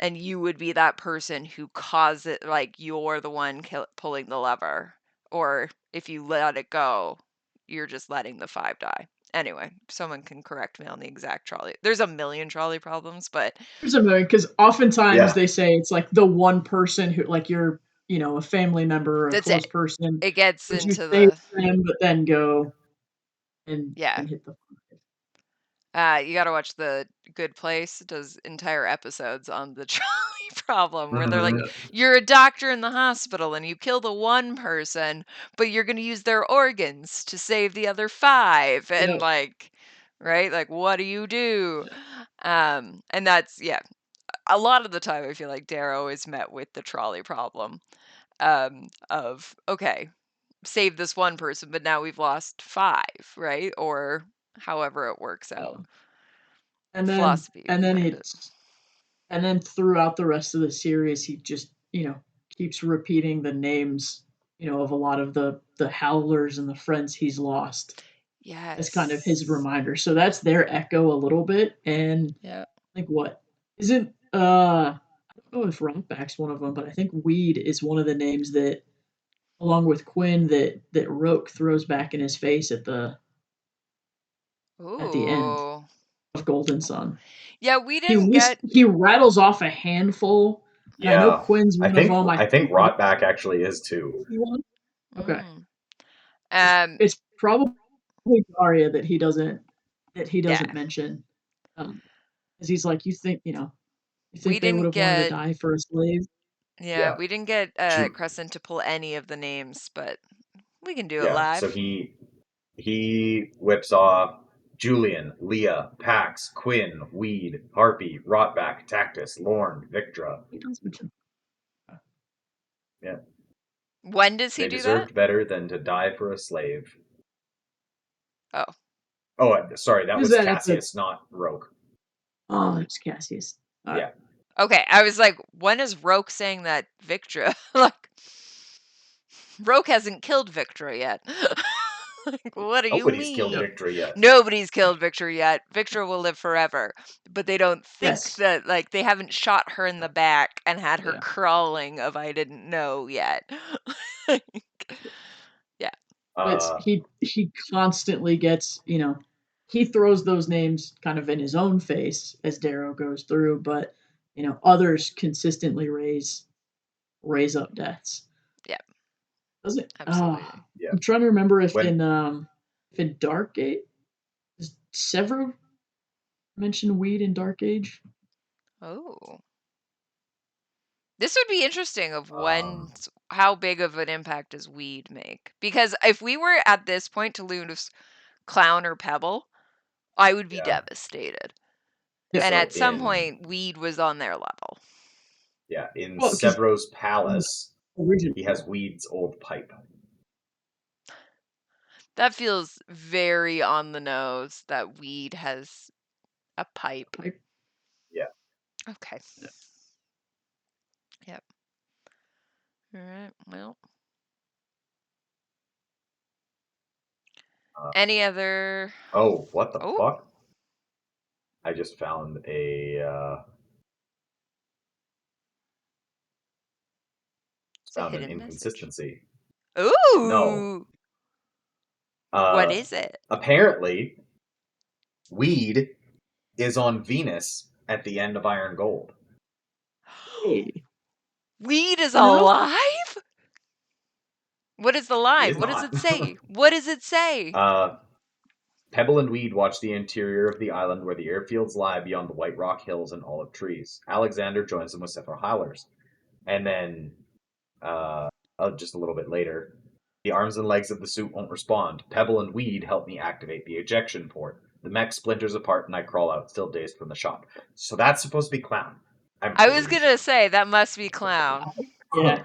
And you would be that person who caused it, like you're the one pulling the lever, or if you let it go, you're just letting the five die. Anyway, someone can correct me on the exact trolley. There's a million trolley problems, but there's a million because oftentimes Yeah. they say it's like the one person who, like you're, a family member or a that's it. close person. It gets Would you into save the them, but then go and yeah. hit the You gotta watch The Good Place. It does entire episodes on the trolley problem where they're like, Mhm. Yeah. you're a doctor in the hospital and you kill the one person, but you're gonna use their organs to save the other five. And Yeah. like, right? Like, what do you do? And that's, yeah, a lot of the time I feel like Darrow is met with the trolley problem of, okay, save this one person, but now we've lost five, right? Or however it works out. Yeah. The And then philosophy and then behind it. it's and then throughout the rest of the series, he just keeps repeating the names of a lot of the howlers and the friends he's lost as kind of his Yes. reminder. So that's their echo a little bit. And Yeah. like what isn't I don't know if Rockback's one of them, but I think Weed is one of the names that, along with Quinn, that Roke throws back in his face at the end Ooh. of Golden Sun. Yeah, we He didn't list get. he rattles off a handful, and I know Yeah. Quinn's I one of think them. I I think think Rotback actually is too. one. Okay, Mm, it's, um. it's probably Daria that he Yeah. doesn't mention, because he's like, you We think they would didn't have wanted to get. die for a slave? Yeah, Yeah. we didn't get Ju- Crescent to pull any of the names, but we can do it yeah. So live. he whips off Julian, Leah, Pax, Quinn, Weed, Harpy, Rotback, Tactus, Lorne, Victra. He does mention. Yeah. When does he They do that? deserved better than to die for a slave. Oh, Oh, sorry, He that does was that at the. Cassius, not Roke. Oh, it's Cassius. All right. Yeah. okay. I was like, when is Roke saying that Victra? Like, Roke hasn't killed Victra yet. Like, what do you Nobody's killed Yep. mean? Victory yet. Nobody's killed Victra yet. Victra will live forever. But they don't think Yes. that, like, they haven't shot her in the back and had her Yeah. crawling of I didn't know yet. Like, yeah. But Uh, he constantly gets, he throws those names kind of in his own face as Darrow goes through, but others consistently raise up deaths. Yeah, Does it? absolutely. yeah. I'm trying to remember When if in Dark Age, does Severo mention weed in Dark Age? Oh. This would be interesting of um, how big of an impact does weed make? Because if we were at this point to lose Clown or Pebble, I would be yeah. devastated. Yep. And So at some in point, weed was on their level. Well, because Sevro's palace, original. he has Weed's old pipe. That feels very on the nose that weed has a pipe. Yeah. Okay. Yep. All right. Well, Uh, any other? oh, what the Oh, fuck? I just found it's a found an hidden message. inconsistency. No. Ooh, what Uh, is it? apparently, Weed is on Venus at the end of Iron Gold. Hey, Weed is you know, alive? What is the It line? is What does not. it say? What does it say? Pebble and Weed watch the interior of the island where the airfields lie beyond the White Rock Hills and olive trees. Alexander joins them with several howlers. And then, just a little bit later, the arms and legs of the suit won't respond. Pebble and Weed help me activate the ejection port. The mech splinters apart and I crawl out, still dazed from the shock. So that's supposed to be Clown. I'm I was pretty gonna sure. say that must be Clown. yeah.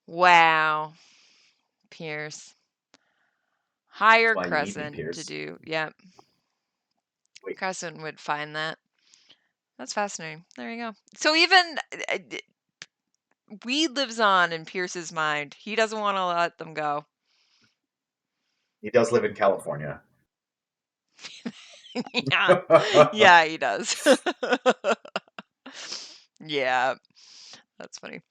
Wow. Pierce. That's Hire why you need me, Crescent to Pierce. do. Yep. Wait, Crescent would find that. That's fascinating. There you go. So even Weed lives on in Pierce's mind. He doesn't want to let them go. he does live in California. Yeah. Yeah, he does. Yeah. That's funny.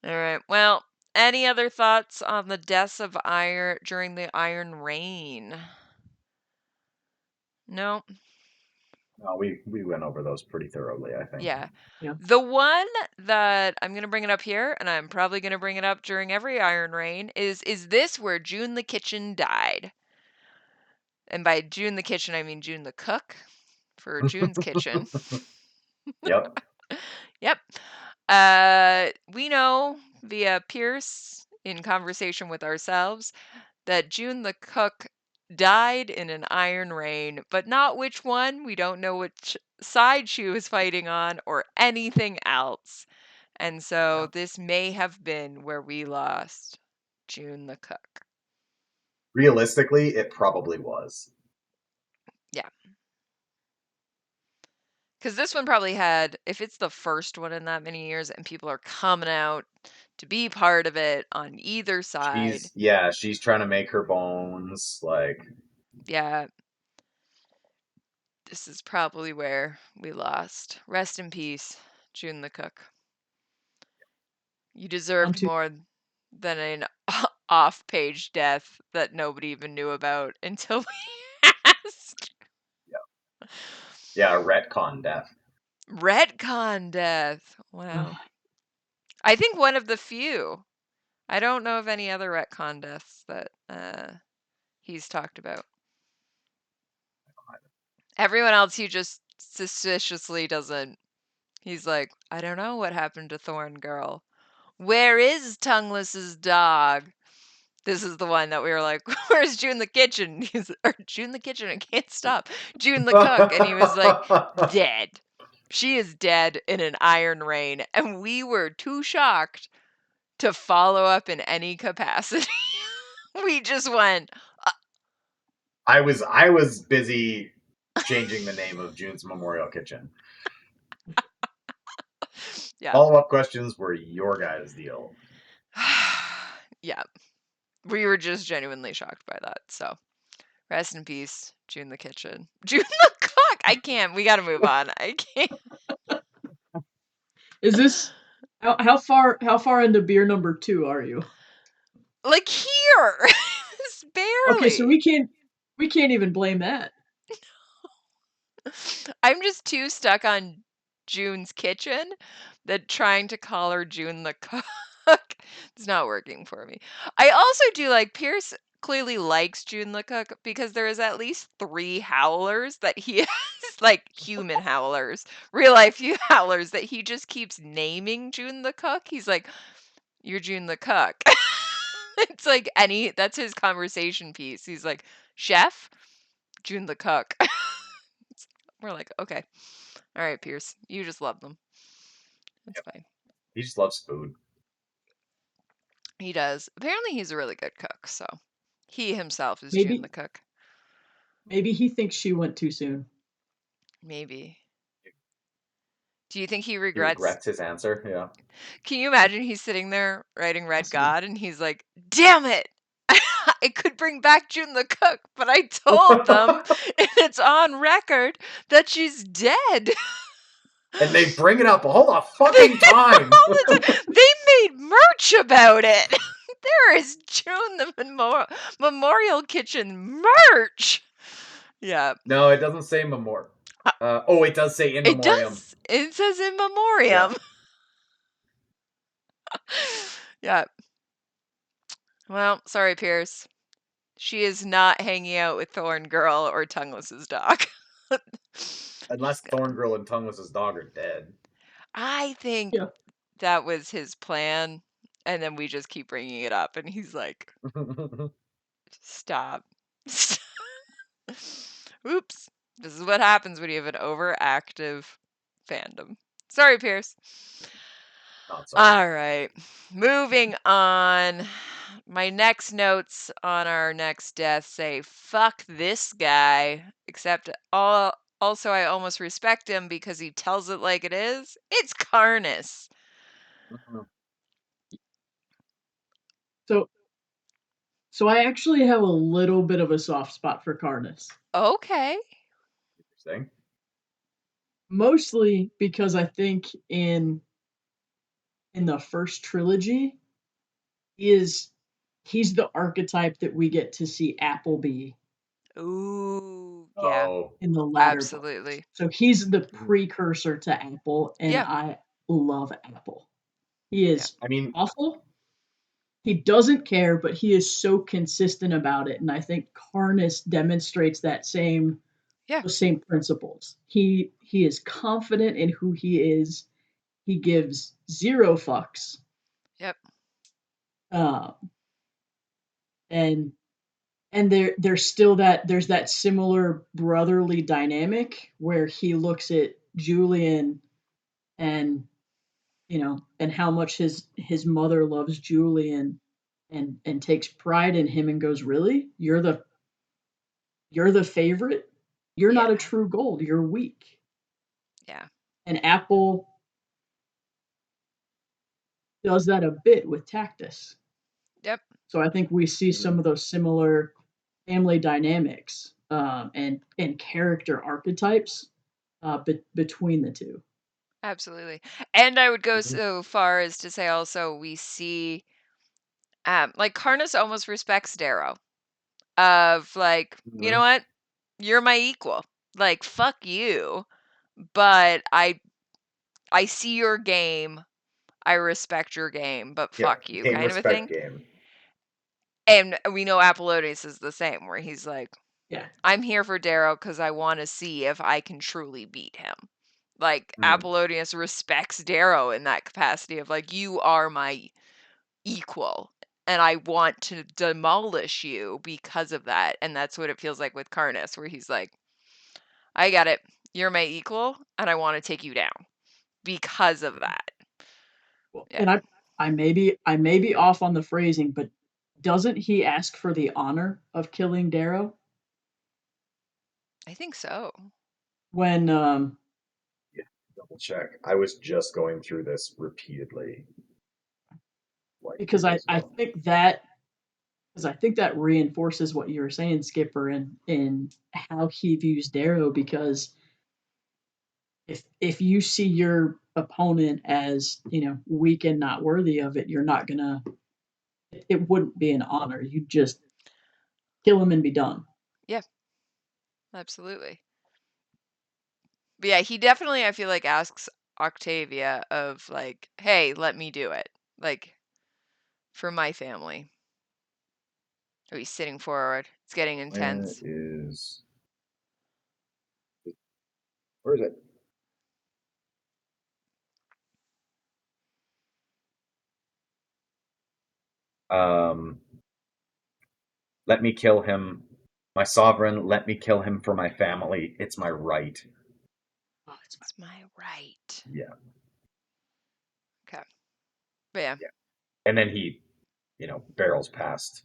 All right. Well, any other thoughts on the deaths of Iron during the Iron Reign? No. No, we went over those pretty thoroughly, I think. Yeah. Yeah. The one that I'm going to bring it up here, and I'm probably going to bring it up during every Iron Reign, is this where June the Kitchen died? And by June the Kitchen, I mean June the Cook for June's Kitchen. Yep. Yep. We know via Pierce in conversation with ourselves that June the Cook died in an Iron Reign, but not which one. We don't know which side she was fighting on or anything else. And so Yeah. this may have been where we lost June the Cook. Realistically, it probably was. Yeah. Because this one probably had, if it's the first one in that many years and people are coming out to be part of it on either side, She's trying to make her bones. Like, yeah, this is probably where we lost. Rest in peace, June the Cook. You On deserved to more than an off-page death that nobody even knew about until we asked. yeah, retcon death. Retcon death. Wow. I think one of the few. I don't know of any other retcon deaths that he's talked about. Everyone else he just suspiciously doesn't. He's like, I don't know what happened to Thorn Girl. Where is Tongueless's dog? This is the one that we were like, where's June the Kitchen? Or June the Kitchen, I can't stop. June the Cook. And he was like, dead. She is dead in an Iron Reign. And we were too shocked to follow up in any capacity. We just went, I was busy changing the name of June's Memorial Kitchen. yeah. Follow-up questions were your guys' deal. Yeah. We were just genuinely shocked by that. So rest in peace, June the Kitchen. June the Cook. I can't. We got to move on. I can't. Is this how far into beer number 2 are you? Like here. It's Okay, so barely. we can't even blame that. I'm just too stuck on June's Kitchen that trying to call her June the Cook it's not working for me. I also do like Pierce clearly likes June the Cook because there is at least 3 howlers that he has, like human howlers, real life howlers that he just keeps naming June the Cook. He's like, "You're June the Cook." It's like that's his conversation piece. He's like, "Chef, June the Cook." We're like, okay. All right, Pierce. You just love them. That's fine. He just loves food. He does. Apparently he's a really good cook, so he himself is June the Maybe Cook. maybe he thinks she went too soon. Maybe. Do you think he He regrets? regrets his answer. Yeah. Can you imagine he's sitting there writing Red Possibly. God and he's like, damn it! I could bring back June the Cook, but I told them, and it's on record, that she's dead. And they bring it up all the All fucking time. the time. They made merch about it. There is June the Memorial Kitchen merch. Yeah. No, it doesn't say memorial. Oh, it does say in It memoriam. does. It says in Yeah. memoriam. Yeah. Well, sorry, Pierce. She is not hanging out with Thorn Girl or Tongueless's dog. Unless Thorngirl and Tongueless's dog are dead. I think Yeah. that was his plan, and then we just keep bringing it up, and he's like, "Stop." Oops. This is what happens when you have an overactive fandom. Sorry, Pierce. Not sorry. All right. Moving on. My next notes on our next death say, fuck this guy. Except also I almost respect him because he tells it like it is. It's Carnus. Mhm. So so I actually have a little bit of a soft spot for Carnus. Okay. Interesting. Mostly because I think in the first trilogy is he's the archetype that we get to see Appleby Ooh, yeah, Oh. in the latter book. absolutely. So he's the Mhm. precursor to Apple, and Yeah, I love Apple. He yeah, is I mean, awful. He doesn't care, but he is so consistent about it, and I think Carnus demonstrates that same yeah, those same principles. He is confident in who he is. He gives zero fucks, yep, uh, and there's still there's that similar brotherly dynamic where he looks at Julian and and how much his mother loves Julian and takes pride in him and goes, really, you're the favorite, you're not a yeah, true gold, you're weak. yeah, And Apple does that a bit with Tactus. yep, So I think we see some mhm, of those similar family dynamics and character archetypes between the two. absolutely. And I would go mhm, so far as to say also we see like Carnus almost respects Darrow. Of like, you know mhm. what? You're my equal. Like, fuck you. But I see your game. I respect your game, but Yeah. fuck you, Game kind of a respect thing. game. And we know Apollonius is the same, where he's like, Yeah. I'm here for Darrow because I want to see if I can truly beat him. Like Mhm, Apollonius respects Darrow in that capacity of like, you are my equal and I want to demolish you because of that. And that's what it feels like with Carnus, where he's like, I got it. You're my equal and I want to take you down because of mhm. that. Well, Yeah, and I may be off on the phrasing, but doesn't he ask for the honor of killing Darrow I think so. when Yeah. Double check. I was just going through this repeatedly like two because I days I ago. think that because I think that reinforces what you were saying, Skipper, and how he views Darrow. Because if you see your opponent as weak and not worthy of it, you're not gonna. It wouldn't be an honor. You just kill him and be done. Yeah, absolutely. But yeah, he definitely, I feel like, asks Octavia of like, hey, let me do it. Like, for my family. Oh, he's sitting forward. It's getting Where intense. is where is it? Um, let me kill him. My sovereign, let me kill him for my family. It's my right. Oh, it's It's my right. Yeah, Okay. But yeah. yeah. And then he, barrels past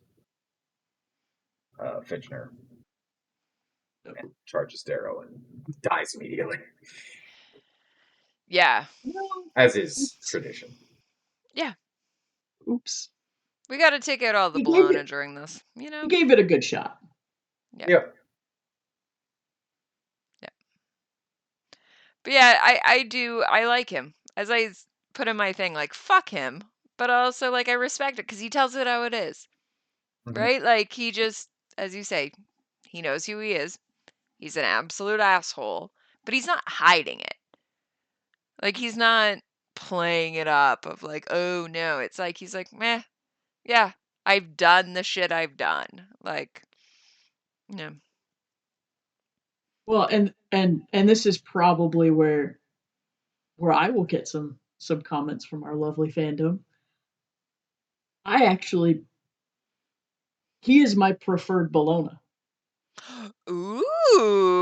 Fitchner my, and charges Darrow and dies immediately, Yeah. as is oops, tradition. Yeah. oops. We got to take out all the He gave Bologna it. during this, you He know? gave it a good shot. Yeah. Yeah. Yeah. But yeah, I like him. As put in my thing, like, fuck him. But also, like, I respect it because he tells it how it is. Mhm. Right? Like, he just, as you say, he knows who he is. He's an absolute asshole. but he's not hiding it. Like, he's not playing it up of like, oh no. It's like he's like, meh, yeah, I've done the shit I've done. Like, no. Well, and this is probably where I will get some comments from our lovely fandom. I actually he is my preferred Bologna.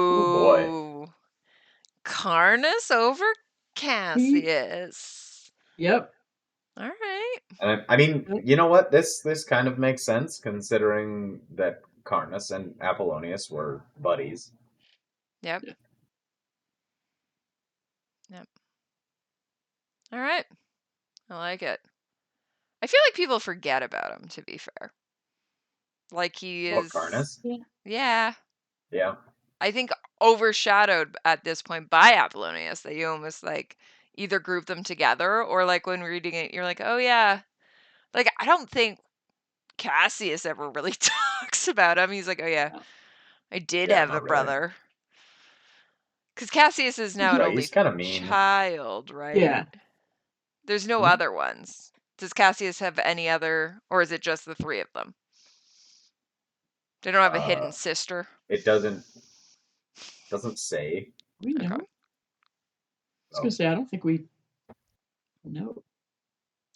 Oh boy. Ooh. Carnus over He Cassius. Yep. All right. And I mean, Yep. you know what? This kind of makes sense considering that Carnus and Apollonius were buddies. Yep. Yep. All right. I like it. I feel like people forget about him, to be fair. Like he Well, is, Carnus? Yeah. yeah, Yeah. I think overshadowed at this point by Apollonius, that you almost like either group them together or like when reading it, you're like, oh yeah. Like, I don't think Cassius ever really talks about him. He's like, oh yeah, No. I did Yeah, have a not really. brother. Because Cassius is now an Right, only he's kind of mean. child, right? Yeah. There's no Hmm? other ones. Does Cassius have any other, or is it just the three of them? They don't have a hidden Uh, sister. it doesn't say. We Okay. know. I was gonna Oh, say I don't think we know.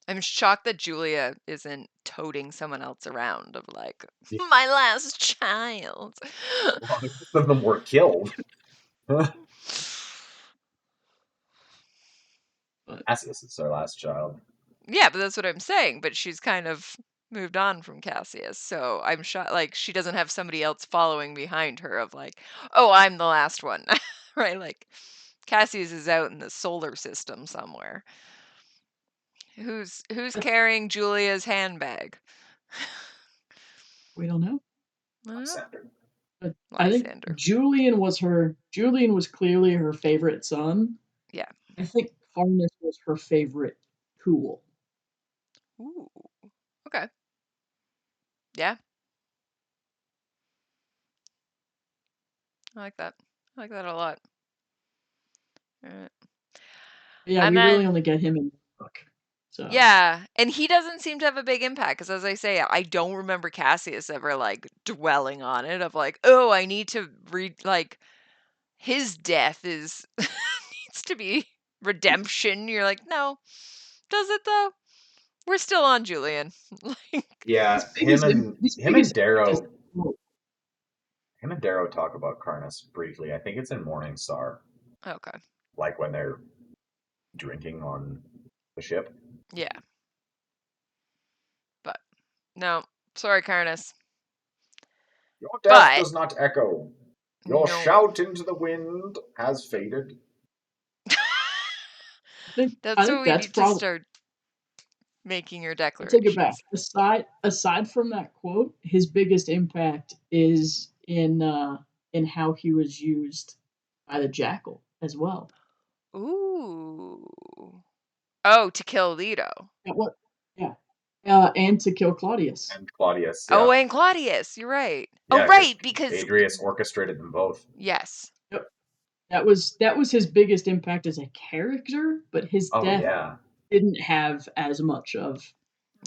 I'm shocked that Julia isn't toting someone else around of like, yeah, my last child. well, most of them were killed. But Cassius is their last child. Yeah, but that's what I'm saying. But she's kind of moved on from Cassius. So I'm shocked, like, she doesn't have somebody else following behind her of like, oh, I'm the last one. Right? Like, Cassius is out in the solar system somewhere. Who's that's carrying Julia's handbag? we don't know. I don't know. Lysander. But I think Lysander. Julian was clearly her favorite son. Yeah. I think Carnus was her favorite tool. Ooh. Okay. Yeah. I like that. I like that a lot. Alright. Yeah, And we really then, only get him in the book. So yeah, and he doesn't seem to have a big impact because, as I say, I don't remember Cassius ever like dwelling on it of like, oh, I need to read like his death is needs to be redemption. You're like, no, does it though? We're still on Julian. Like, Yeah, his him and biggest impact is Darrow him and Darrow talk about Carnus briefly. I think it's in Morning Star, okay, like when they're drinking on the ship. yeah, but no, sorry, Carnus, Your death but does not echo. Your no. shout into the wind has faded. I That's what think we that's need to probably start making your I take it back. declarations. Aside from that quote, his biggest impact is in how he was used by the Jackal as well. Ooh. Oh, to kill Leto. Yeah, what? Yeah, and to kill Claudius. And Claudius, Oh, yeah. and Claudius, you're right. Oh, Yeah, because right, because Adrius orchestrated them both. yes. Yep. That was his biggest impact as a character, but his Oh, death yeah. didn't have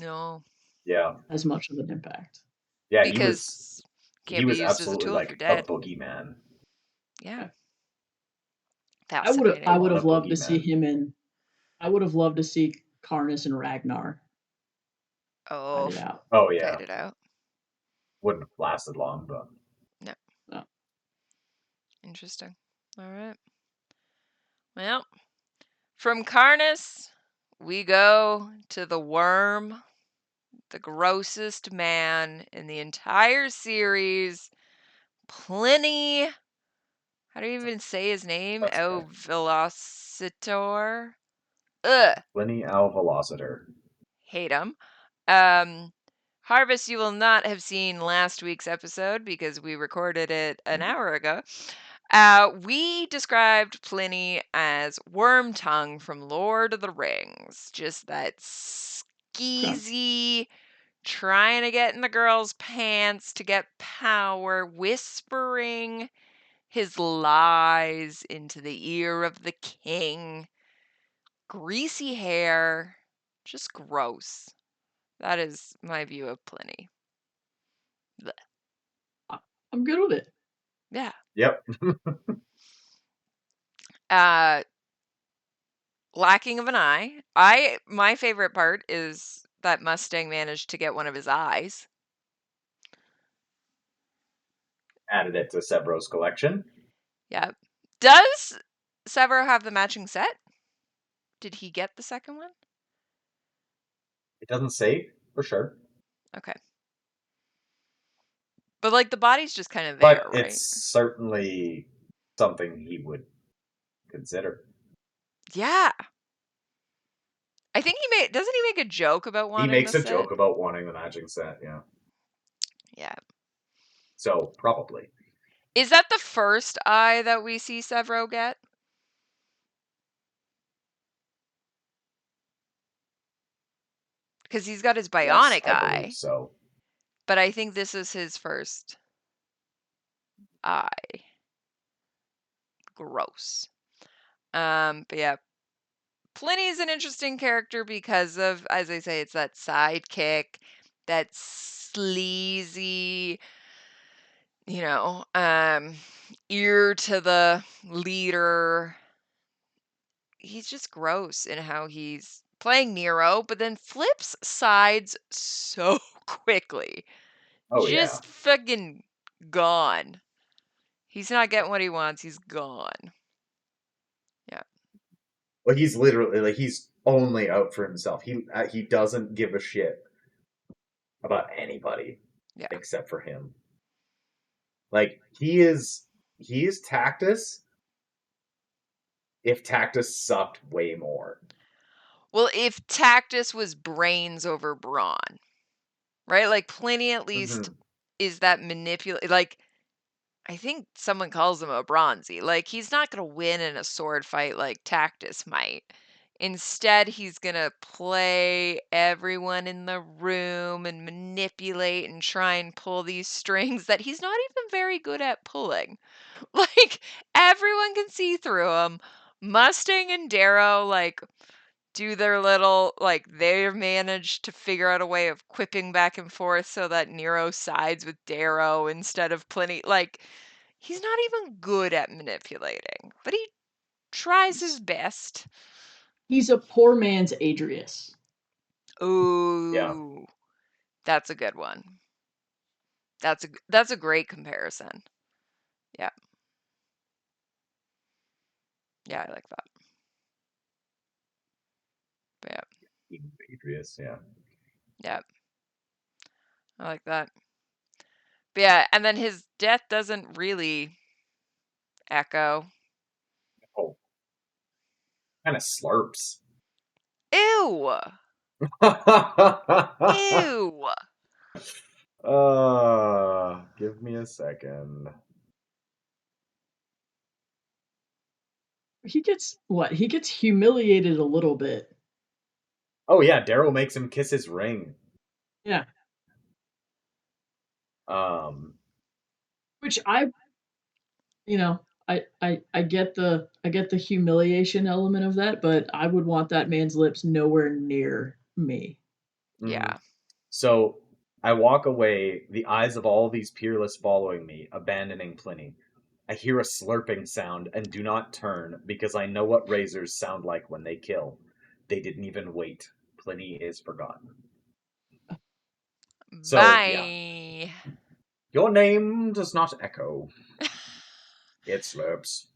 No, Yeah. as much of an impact. Yeah, because he can't be was used as a absolutely tool if you're like a dead. boogeyman. Yeah. Yeah. I Fascinating. would What a have loved to see boogeyman. him in I would have loved to see Carnus and Ragnar fight Oh, it out. Oh, fight yeah. it out. Wouldn't have lasted long, but No. No. Interesting. All right. Well, from Carnus, we go to the worm, the grossest man in the entire series, Pliny. How do you even say his name? that's Oh, okay. Velocitor. Ugh, Pliny Al Velociter. hate him. Um, Harvest, you will not have seen last week's episode because we recorded it an hour ago. We described Pliny as Worm Tongue from Lord of the Rings. Just that Okay. skeezy, trying to get in the girl's pants to get power, whispering his lies into the ear of the king, greasy hair, just gross. That is my view of Pliny. Blech. I'm good with it. Yeah. Yep. Uh, lacking of an eye. My favorite part is that Mustang managed to get one of his eyes. Added it to Sevro's collection. Yep. Does Severo have the matching set? Did he get the second one? It doesn't say for sure, Okay. But like the body's just kind of there, but it's right? certainly something he would consider. Yeah. I think doesn't he make a joke about He wanting the makes a set? joke about wanting the matching set, yeah. Yeah. So probably. Is that the first eye that we see Severo get? Because he's got his Yes, bionic I believe eye, so. but I think this is his first eye. Gross. But yeah, Pliny's an interesting character because of, as I say, it's that sidekick, that sleazy, ear to the leader. He's just gross in how he's playing Nero, but then flips sides so quickly. Oh yeah. Just fucking gone. He's not getting what he wants. He's gone. Yeah. Well, he's literally like he's only out for himself. He doesn't give a shit about anybody Yeah. except for him. Like he is Tactus if Tactus sucked way more. Well, if Tactus was brains over brawn, right? Like Pliny at least Hmm. is that like I think someone calls him a bronzy. Like he's not going to win in a sword fight like Tactus might. Instead, he's going to play everyone in the room and manipulate and try and pull these strings that he's not even very good at pulling. Like everyone can see through him. Mustang and Darrow like do their little like they've managed to figure out a way of quipping back and forth so that Nero sides with Darrow instead of Pliny. Like he's not even good at manipulating, but he tries his He's, best. he's a poor man's Adrius. Yeah. Ooh, that's a good one. That's a great comparison. Yeah. Yeah, I like that. But yeah. Adrius, yeah. Yeah. I like that. But yeah, and then his death doesn't really echo. Oh, kind of slurps. Ew. Ew. Give me a second. He gets what? He gets humiliated a little bit. Oh yeah, Daryl makes him kiss his ring. Yeah. Um, Which I get the humiliation element of that, but I would want that man's lips nowhere near me. mhm. Yeah. So I walk away, the eyes of all these peerless following me, abandoning Pliny. I hear a slurping sound and do not turn because I know what razors sound like when they kill. They didn't even wait. Pliny is forgotten. So yeah, Bye. your name does not echo. It slurps.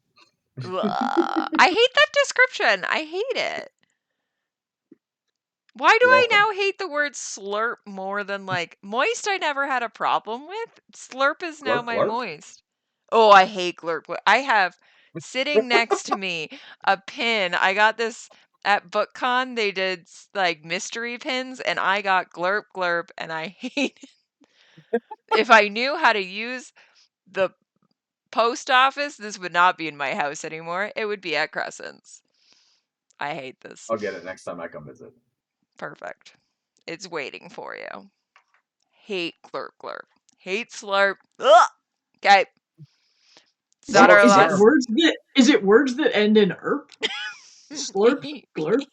Ugh. I hate that description. I hate it. Why do You're I welcome. now hate the word slurp more than like moist I never had a problem with? Slurp is now Glurp my glurp. moist. Oh, I hate glurp. I have sitting next to me a pin. I got this at BookCon. They did like mystery pins and I got glurp glurp and I hate it. If I knew how to use the post office, this would not be in my house anymore. It would be at Crescent's. I hate this. I'll get it next time I come visit. Perfect. It's waiting for you. Hate glurp glurp. Hate slurp. Ugh. Okay. It's not our Is it last. words that end in erp? Slurp, glurp.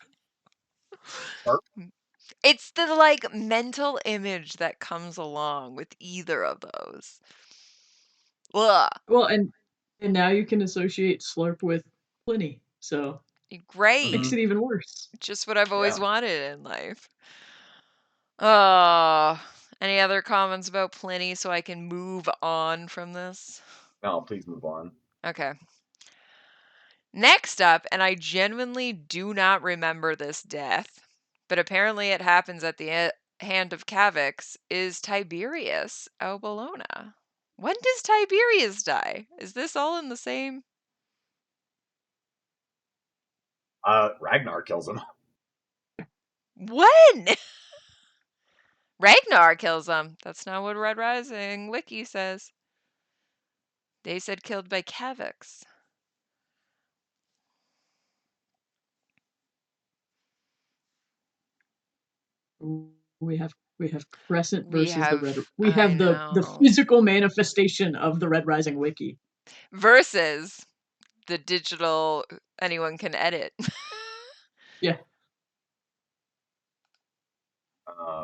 It's the like mental image that comes along with either of those. Ugh. Well, and now you can associate slurp with plenty, so makes Great. it even worse. Just what I've always Yeah. wanted in life. Oh, any other comments about plenty so I can move on from this? No, please move on. Okay. Next up, and I genuinely do not remember this death, but apparently it happens at the hand of Cavix, is Tiberius Bologna. When does Tiberius die? Is this all in the same? Ragnar kills him. When? Ragnar kills him. That's not what Red Rising Wiki says. They said killed by Cavix. We have Crescent We versus the have, Red. We I have the know, physical manifestation of the Red Rising wiki. versus the digital anyone can edit. Yeah, Uh,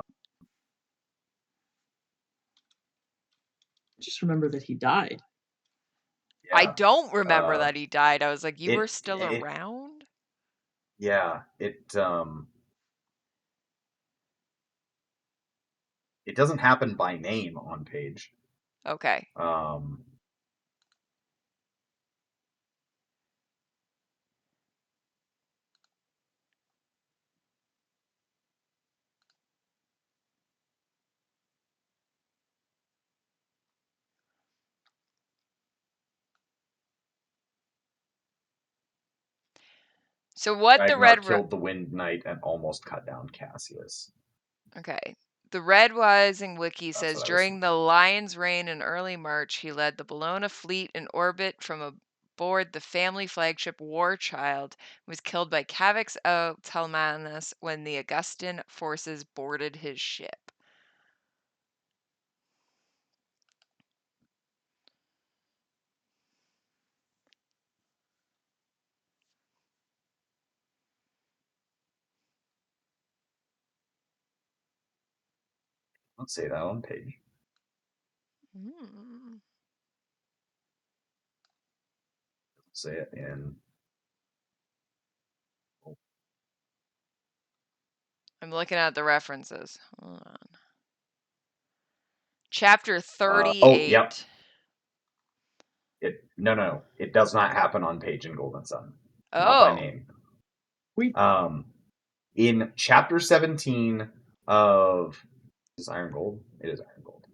just remember that he died. I yeah. don't remember Uh, that he died. I was like, you were it still it around? yeah. It doesn't happen by name on page. Okay. Um, So what the Ragnar red killed the Wind Knight and almost cut down Cassius. Okay. The Red Rising Wiki That's says what I was during thinking. the Lion's Reign in early March, he led the Bologna fleet in orbit from aboard the family flagship War Child and was killed by Cavix Telmanus when the Augustan forces boarded his ship. Let's say that on page. Hmm. Say it in. I'm looking at the references. Hold on. Chapter Oh, yep. 38. No. It does not happen on page in Golden Sun. Not by Oh, name. We Um, in chapter 17 of is Iron Gold? It is Iron Gold.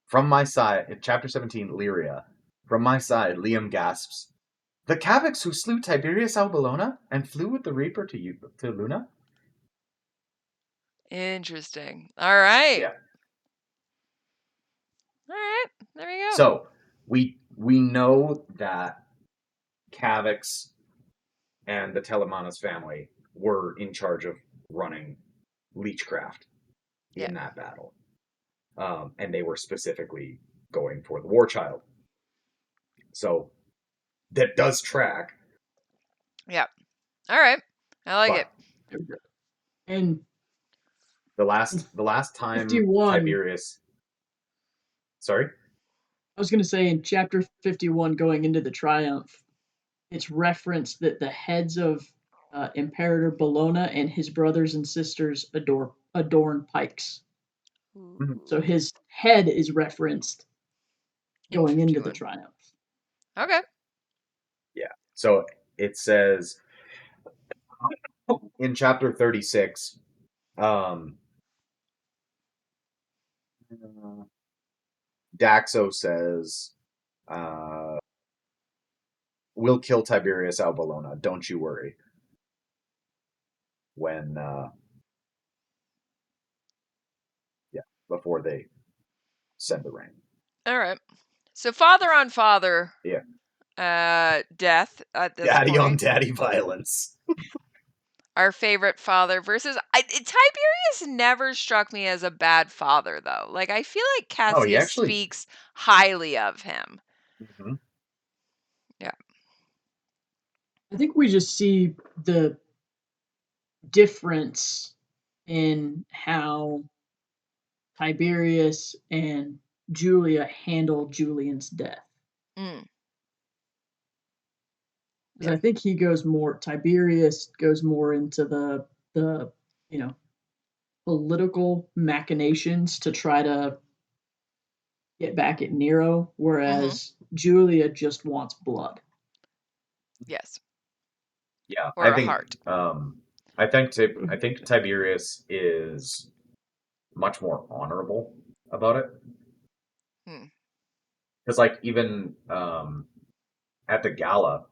From my side, in chapter 17, Lyria. From my side, Liam gasps, "The Cavics who slew Tiberius Albolona and flew with the Reaper to Luna?" interesting. All right. Yeah. All right. There we go. So we know that Cavics and the Telemanus family were in charge of running Leechcraft Yeah. in that battle. And they were specifically going for the War Child. So that does track, Yeah. All right. I like it. but and the last time 51. Tiberius, sorry, I was going to say in chapter 51, going into the Triumph, it's referenced that the heads of Imperator Bologna and his brothers and sisters adorn pikes. Mhm. So Ooh. his head is referenced In going into the 51. Triumph. Okay. Yeah. So it says in chapter 36, um, Daxo says, "We'll kill Tiberius Albolona. Don't you worry." When, yeah, before they send the rain. All right. So father on father Yeah. death at this Daddy on point. daddy violence. Our favorite father versus Tiberius never struck me as a bad father, though. Like, I feel like No, he Cassius actually. speaks highly of him. Mhm. Yeah. I think we just see the difference in how Tiberius and Julia handled Julian's death. Mm, Because yeah. I think Tiberius goes more into the you know political machinations to try to get back at Nero, Hmm. whereas Julia just wants blood. Yes. Yeah, Or a heart. I think Tiberius is much more honorable about it Hmm. because, like, even at the gala,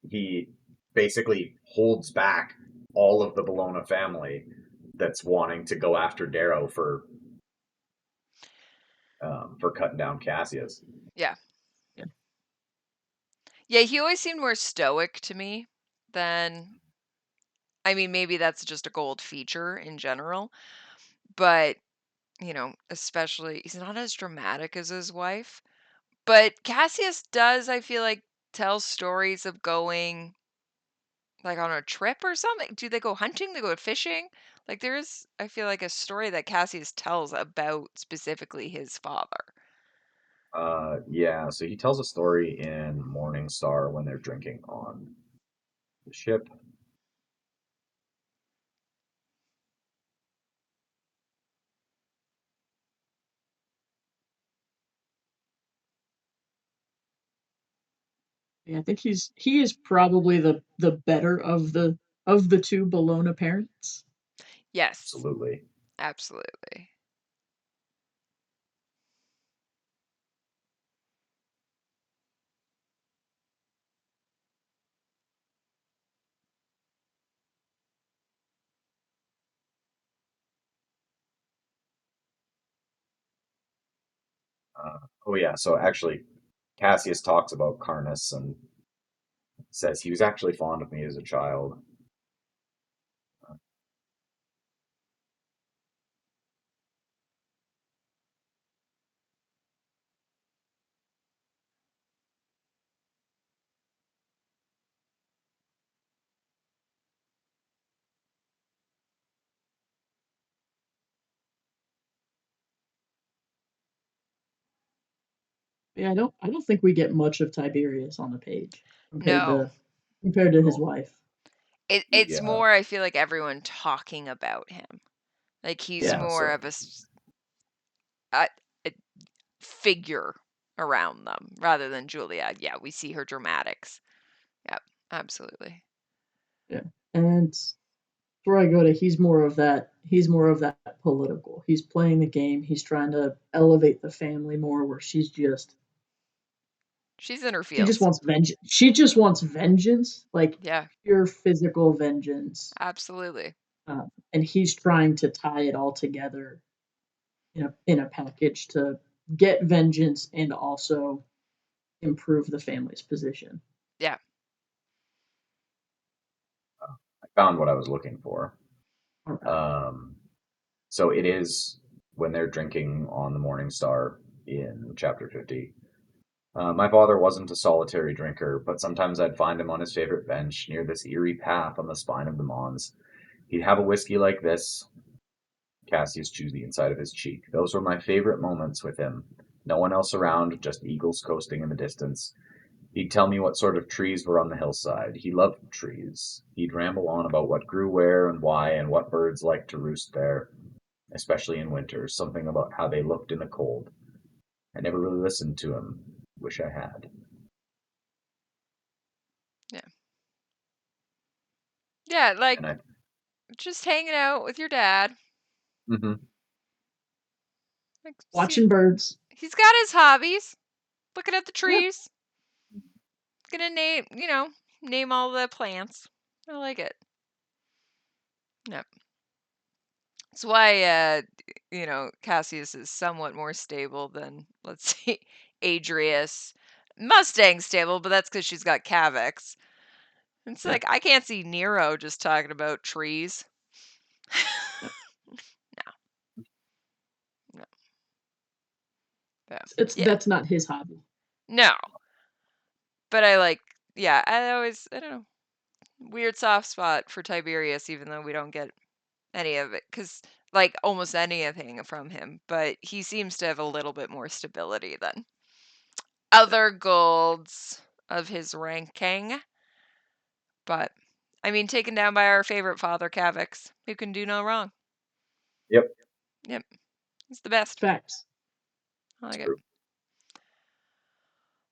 he basically holds back all of the Bologna family that's wanting to go after Darrow for cutting down Cassius. Yeah. Yeah. Yeah, he always seemed more stoic to me than. I mean, maybe that's just a gold feature in general, but, especially he's not as dramatic as his wife. But Cassius does, I feel like, tell stories of going, like, on a trip or something. Do they go hunting? They go fishing? Like, there's, I feel like, a story that Cassius tells about specifically his father. Yeah, so he tells a story in Morning Star when they're drinking on the ship. Yeah, I think he is probably the better of the two Bologna parents. Yes, Absolutely. absolutely. Oh yeah, so actually, Cassius talks about Carnus and says he was actually fond of me as a child. Yeah, I don't think we get much of Tiberius on the page No, compared to his No, wife. it's yeah, more, I feel like, everyone talking about him. Like, he's yeah. more So of a figure around them rather than Julia. Yeah, we see her dramatics. Yep, absolutely. Yeah, and where I go to, he's more of that political. He's playing the game. He's trying to elevate the family more. Where She's in her she just feels. wants vengeance. She just wants vengeance, like Yeah, pure physical vengeance. absolutely. And he's trying to tie it all together in a package to get vengeance and also improve the family's position. Yeah. I found what I was looking for. All right. Um, so it is when they're drinking on the Morning Star in chapter 50. My father wasn't a solitary drinker, but sometimes I'd find him on his favorite bench near this eerie path on the spine of the Mons. He'd have a whiskey like this. Cassius chews the inside of his cheek. Those were my favorite moments with him. No one else around, just eagles coasting in the distance. He'd tell me what sort of trees were on the hillside. He loved trees. He'd ramble on about what grew where and why and what birds liked to roost there, especially in winter, something about how they looked in the cold. I never really listened to him. Wish I had. Yeah. Yeah, And like, I. just hanging out with your dad. Mhm. Like, see, Watching birds. he's got his hobbies. Looking at the Yeah. trees. Gonna name all the plants. I like it. Yep. That's why Cassius is somewhat more stable than, let's say, Adrius. Mustang stable, but that's because she's got Cavex. It's Yeah. like I can't see Nero just talking about trees. Yep. No, no. But It's yeah, that's not his hobby. no. But yeah, I don't know, weird soft spot for Tiberius, even though we don't get any of it, because like almost anything from him. But he seems to have a little bit more stability than other golds of his ranking. But I mean, taken down by our favorite father, Cavix, who can do no wrong. Yep. Yep, he's the best. Facts. I like it. True.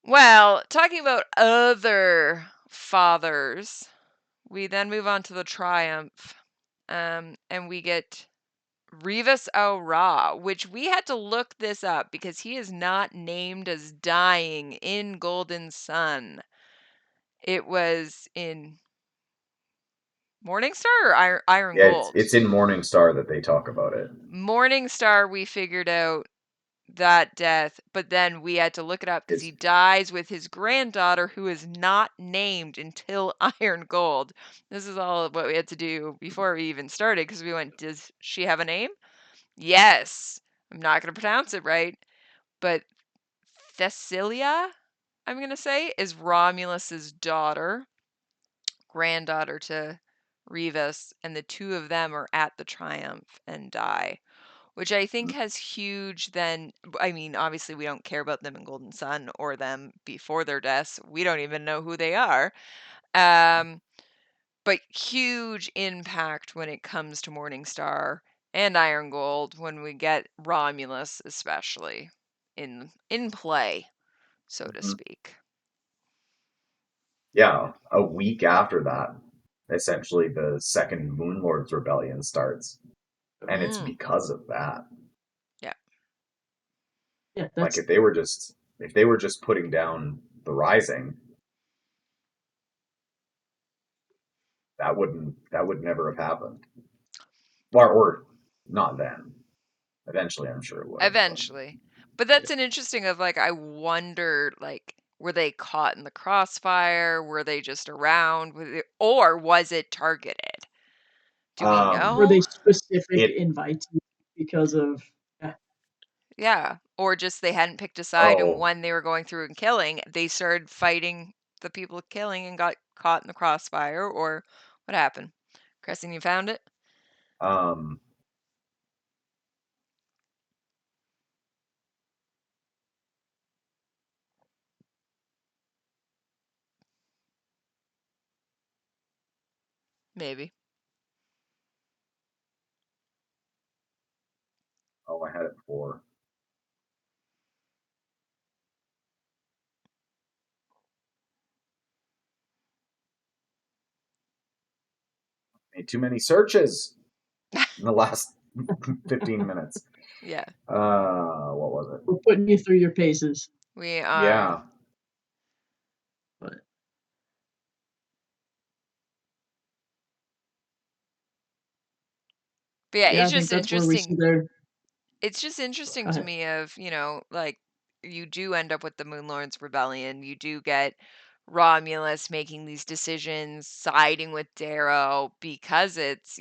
Well, talking about other fathers, we then move on to the Triumph, and we get Revis Au Ra, which we had to look this up because he is not named as dying in Golden Sun. It was in Morningstar or Iron Yeah, Gold? it's in Morning Star that they talk about it. Morningstar, we figured out that death, but then we had to look it up because It's he dies with his granddaughter who is not named until Iron Gold. This is all what we had to do before we even started because we went, does she have a name? Yes. I'm not going to pronounce it right, but Thessilia, I'm going to say, is Romulus's daughter, granddaughter to Revis, and the two of them are at the Triumph and die, which I think has huge then. I mean, obviously, we don't care about them in Golden Sun or them before their deaths. We don't even know who they are. Um, but huge impact when it comes to Morningstar and Iron Gold when we get Romulus, especially in play, so to Mhm. speak. Yeah, a week after that, essentially the second Moon Lord's rebellion starts, and it's Mm, because of that. yeah, Yeah, Like that's if they were just putting down the Rising, that would never have happened. Or not then. Eventually, I'm sure it would have. But eventually. But that's an interesting of like I wonder like were they caught in the crossfire? Were they just around? Or was it targeted? Do we were they know? specific it invitees because of yeah, Yeah. Or just they hadn't picked a side and oh when they were going through and killing, they started fighting the people killing and got caught in the crossfire, or what happened? Crescent, you found it? um Maybe. oh I had it before. Made too many searches in the last 15 minutes. Yeah. What was it? we're putting you through your paces. We are. Yeah. But But yeah, yeah, I think that's where we see their it's just interesting go to ahead. me of, like you do end up with the Moonlords Rebellion. You do get Romulus making these decisions, siding with Darrow because it's,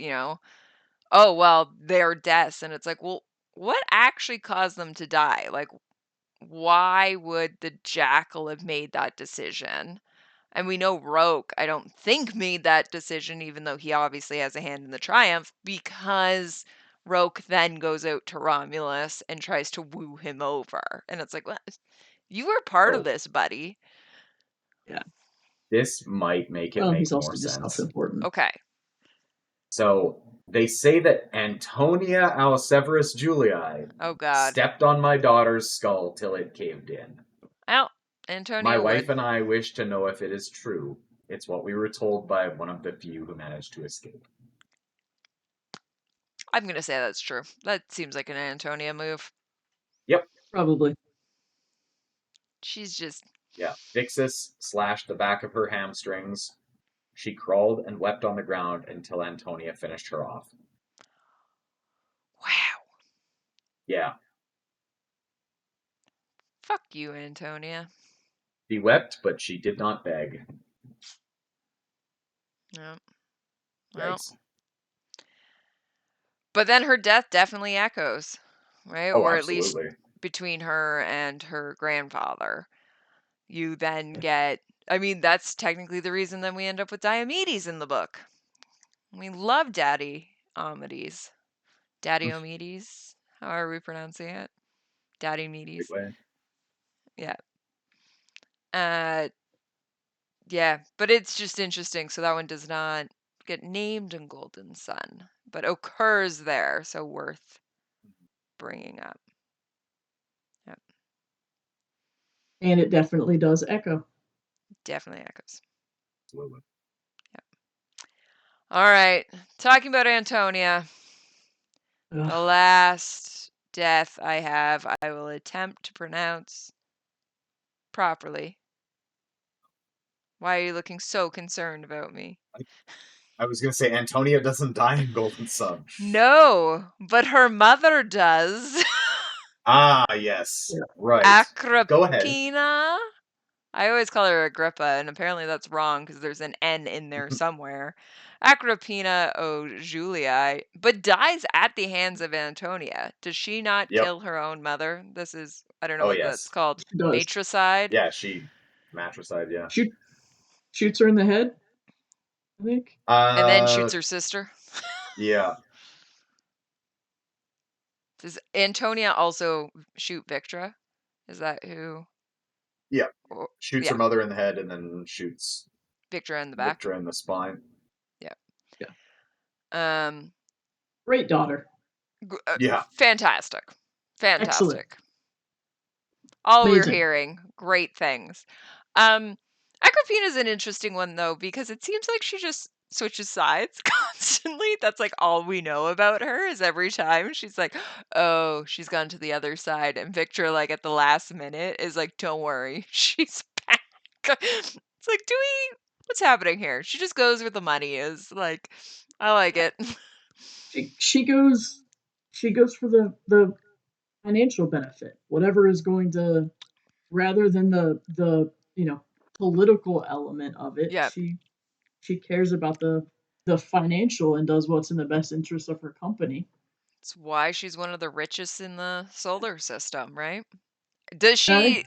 oh, well, their deaths. And it's like, well, what actually caused them to die? Like, why would the Jackal have made that decision? And we know Roke, I don't think, made that decision, even though he obviously has a hand in the triumph, because Roke then goes out to Romulus and tries to woo him over. And it's like, what? You were part of Oh, this, buddy. Yeah. this might make it Well, he's make more also just sense. self-important. Okay. So they say that Antonia Alseverus Julii Oh, God. stepped on my daughter's skull till it caved in. Well, My Antonia wife would. and I wish to know if it is true. It's what we were told by one of the few who managed to escape. I'm going to say that's true. That seems like an Antonia move. Yep. Probably. She's just. Yeah. Vixis slashed the back of her hamstrings. She crawled and wept on the ground until Antonia finished her off. Wow. Yeah. Fuck you, Antonia. She wept, but she did not beg. Yeah. Well, Yikes. but then her death definitely echoes, right? Oh, Or at least absolutely. between her and her grandfather. You then get, I mean, that's technically the reason that we end up with Diomedes in the book. We love Daddy Omedes. Daddy Omedes? How are we pronouncing it? Daddy Great Medes. way. Yeah. Uh, yeah, but it's just interesting. So that one does not get named in Golden Sun, but occurs there. So worth bringing up. Yep. And it definitely does echo. Definitely echoes. Absolutely. Yep. All right. Talking about Antonia, the Ugh. last death I have, I will attempt to pronounce properly. Why are you looking so concerned about me? I was gonna say Antonia doesn't die in Golden Sun. No, but her mother does. Ah, yes. Yeah. Right. Go ahead. Agrippina? I always call her Agrippa, and apparently that's wrong because there's an N in there somewhere. Agrippina Julii, but dies at the hands of Antonia. Does she not Yep. kill her own mother? This is, I don't know Oh, what that's yes. called. She does. Matricide? Yeah, she matricide, yeah. Shoots her in the head, I think. And then Uh, shoots her sister? yeah. Does Antonia also shoot Victra? Is that who? Yeah. Or, Shoots yeah, her mother in the head and then shoots Victra in the back. Victor in the spine. Yeah. Yeah. Um, Great daughter. Yeah. fantastic. Excellent. Fantastic. All we're Amazing. hearing, great things. Um, Agrippina's an interesting one though, because it seems like she just switches sides constantly. That's like all we know about her is every time she's like, oh, she's gone to the other side. And Victor, like at the last minute, is like, don't worry, she's back. It's like, what's happening here? She just goes where the money is. Like, I like it. She goes for the financial benefit, whatever is going to, rather than the political element of it. Yeah. She cares about the financial and does what's in the best interest of her company. It's why she's one of the richest in the solar system, right? Does I think she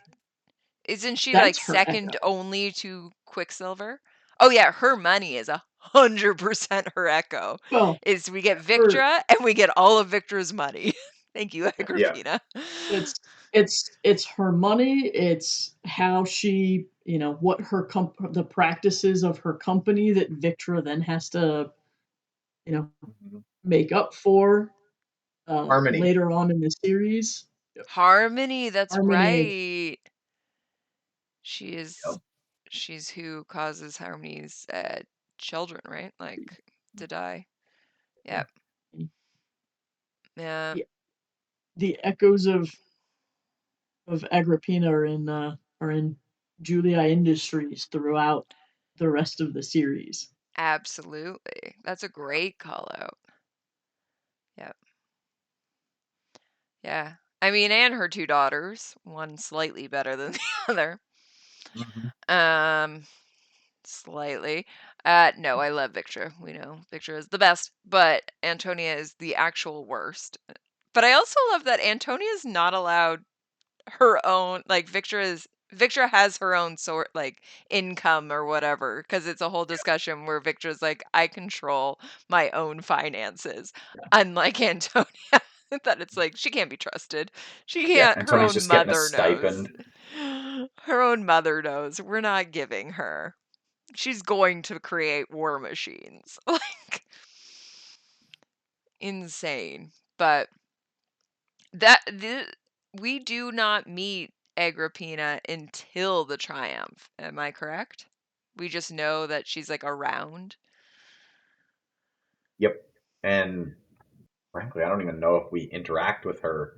Isn't she like that's her second echo. only to Quicksilver? Oh yeah, her money is 100% her echo. Well, Is we get her Victra and we get all of Victra's money. Thank you, Yeah. Agrippina. it's her money. It's how she, what the practices of her company that Victra then has to, you know Mhm. make up for Harmony. later on in the series. Harmony, that's Harmony. right. She is Yep. she's who causes Harmony's children, right? Like to die. Yep. Yeah. the, the echoes of Agrippina are in Julia Industries throughout the rest of the series. Absolutely. That's a great call out. Yep. Yeah. I mean, and her two daughters, one slightly better than the other. Mhm. Um, slightly. No, I love Victra. We know Victra is the best, but Antonia is the actual worst. But I also love that Antonia is not allowed her own, like Victra has her own sort like income or whatever, because it's a whole discussion where Victra's like, I control my own finances, unlike Antonia. That it's like she can't be trusted. She Yeah. can't, her Antonia's own just getting a mother knows. stipend. Her own mother knows. We're not giving her. She's going to create war machines. Like insane. But we do not meet Agrippina until the triumph. Am I correct? We just know that she's like around Yep. And frankly, I don't even know if we interact with her.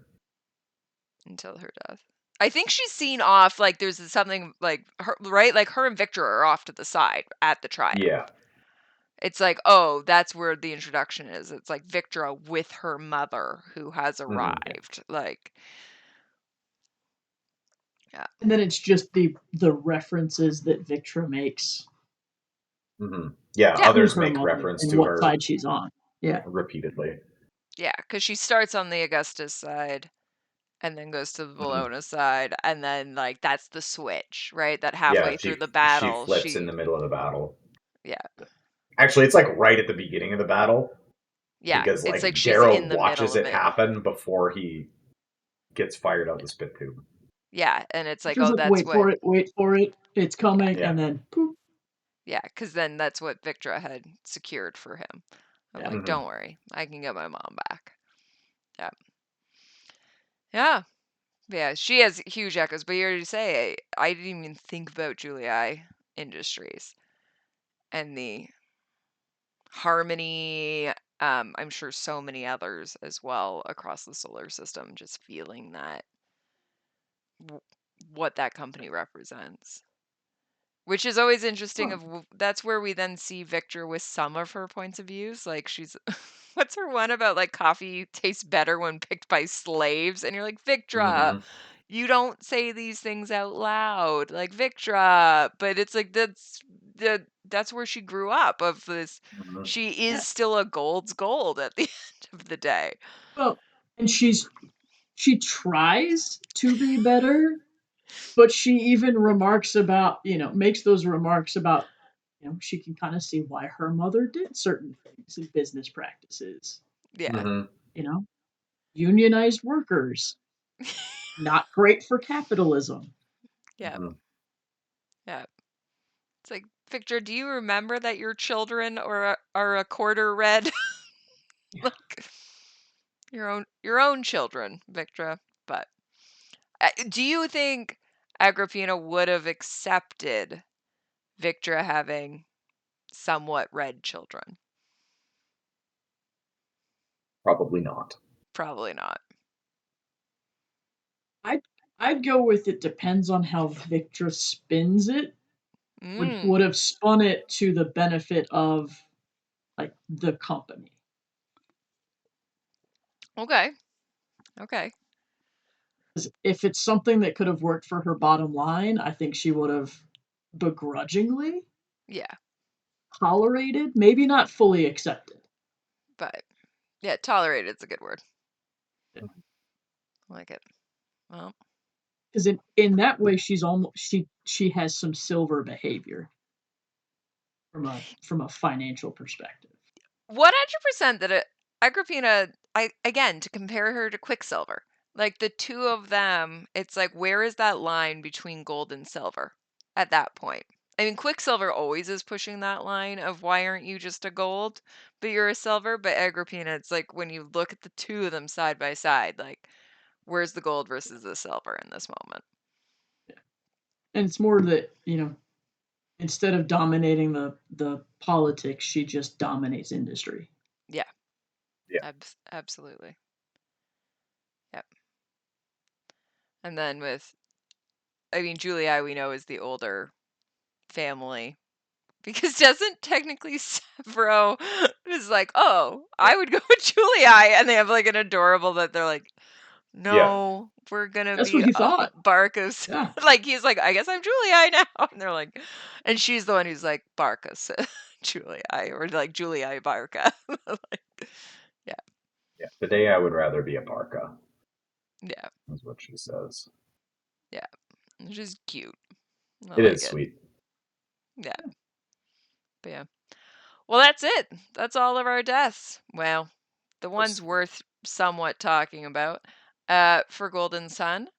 until her death. I think she's seen off, like there's something like her, right? Like her and Victor are off to the side at the triumph. Yeah. It's like, oh, that's where the introduction is. It's like Victra with her mother who has Hmm. arrived. Like, yeah, And then it's just the references that Victra makes. Hmm. Yeah, Yeah. others who's her make mother reference and to what her side she's on. Yeah. repeatedly. Yeah, because she starts on the Augustus side and then goes to the Mhm. Bologna side, and then like that's the switch, right? That Yeah, halfway through the she battle, flips in the middle of the battle. yeah, Actually, it's like right at the beginning of the battle yeah, because it's like like she's in Darrow the middle watches of it it. happen before he gets fired out the spit tube. Yeah, and it's like, Just oh, like that's what, wait for it, it's yeah, coming, Yeah. and then poof. yeah, because then that's what Victra had secured for him. Of Yeah. like, Mhm. don't worry, I can get my mom back. Yeah, yeah, yeah. She has huge echoes, but you already say I didn't even think about Julia Industries and the Harmony. I'm sure so many others as well across the solar system, just feeling that what that company represents. Which is always interesting. Huh. That's where we then see Victor with some of her points of views. Like she's, what's her one about? Like coffee tastes better when picked by slaves, and you're like, Victra, Mhm. you don't say these things out loud, like Victra. But it's like that's where she grew up. Of this, Mhm. she Yeah. is still a gold's gold at the end of the day. Well, and she tries to be better, but she even remarks about, makes those remarks about, she can kind of see why her mother did certain things in business practices. Yeah, Mhm. You know, unionized workers, not great for capitalism. yeah, Mhm. yeah. It's like, Victor, do you remember that your children are a quarter red? Like your own children, Victra. But do you think Agrippina would have accepted Victra having somewhat red children? Probably not. Probably not. I'd I'd go with it depends on how Victor spins it. Would Mm. have spun it to the benefit of like the company. Okay. Okay. 'Cause if it's something that could have worked for her bottom line, I think she would have begrudgingly Yeah. tolerated, maybe not fully accepted. But yeah, tolerated is a good word. Mhm. I like it. Well, Because in that way, she's almost she has some silver behavior from a financial perspective. 100% that Agrippina, I again to compare her to Quicksilver, like the two of them, it's like where is that line between gold and silver at that point? I mean, Quicksilver always is pushing that line of why aren't you just a gold, but you're a silver. But Agrippina, it's like when you look at the two of them side by side, like where's the gold versus the silver in this moment? And it's more that, instead of dominating the politics, she just dominates industry. Yeah, Yeah. absolutely. Yep. And then with, I mean, Julia, we know is the older family. Because doesn't technically Severo is like, oh, I would go with Julii, and they have like an adorable that they're like, Yeah. no, we're gonna That's what be he thought. Barcos. Yeah. Like he's like, I guess I'm Julii now, and they're like, and she's the one who's like Barcos, Julii, or like Julii Barca. Like, yeah, Yeah. Today I would rather be a parka, yeah, is what she says. yeah. Which is cute. I It like is it. sweet. Yeah, but yeah. Well, that's it. That's all of our deaths. Well, the ones worth somewhat talking about. For Golden Sun.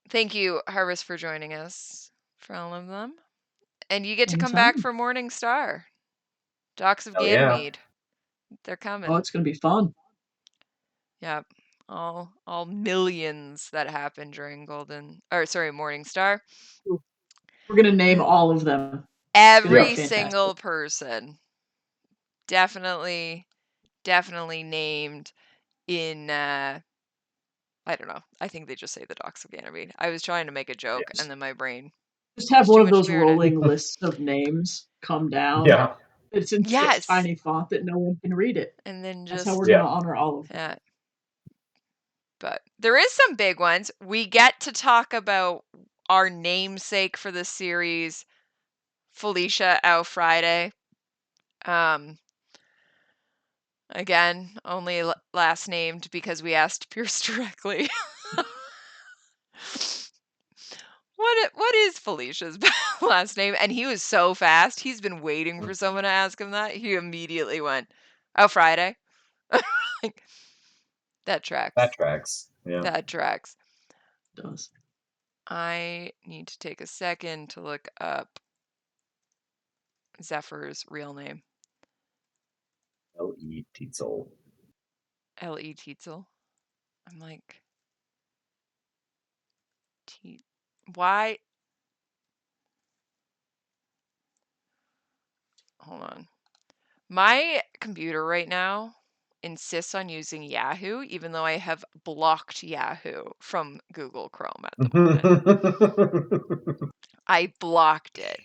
Thank you, Harvest, for joining us for all of them. And you get to come back Anytime. for Morning Star. Docks of Hell yeah. Ganymede. They're Oh, coming. it's gonna be fun. Yep. All millions that happen during Morning Star. We're gonna name M- all of them. It's gonna be every Yeah. fantastic. single person definitely named in I don't know. I think they just say the Docks of Ganymede. I was trying to make a joke Yes. and then my brain Just have there's one too of much those spirit in. rolling lists of names come down. Yeah. It's in such Yes. tiny font that no one can read it. And then That's how we're just Yeah. gonna honor all of them. yeah. But there is some big ones. We get to talk about our namesake for the series Felicia out Friday. Again, only last named because we asked Pierce directly. What is Felicia's last name? And he was so fast. He's been waiting for someone to ask him that. He immediately went, "Oh, Friday." Like, that tracks. That tracks. Yeah. That tracks. It does. I need to take a second to look up Zephyr's real name. L.E. Tietzel. L.E. Tietzel. I'm like, why? Hold on. My computer right now insists on using Yahoo, even though I have blocked Yahoo from Google Chrome at the moment. I blocked it.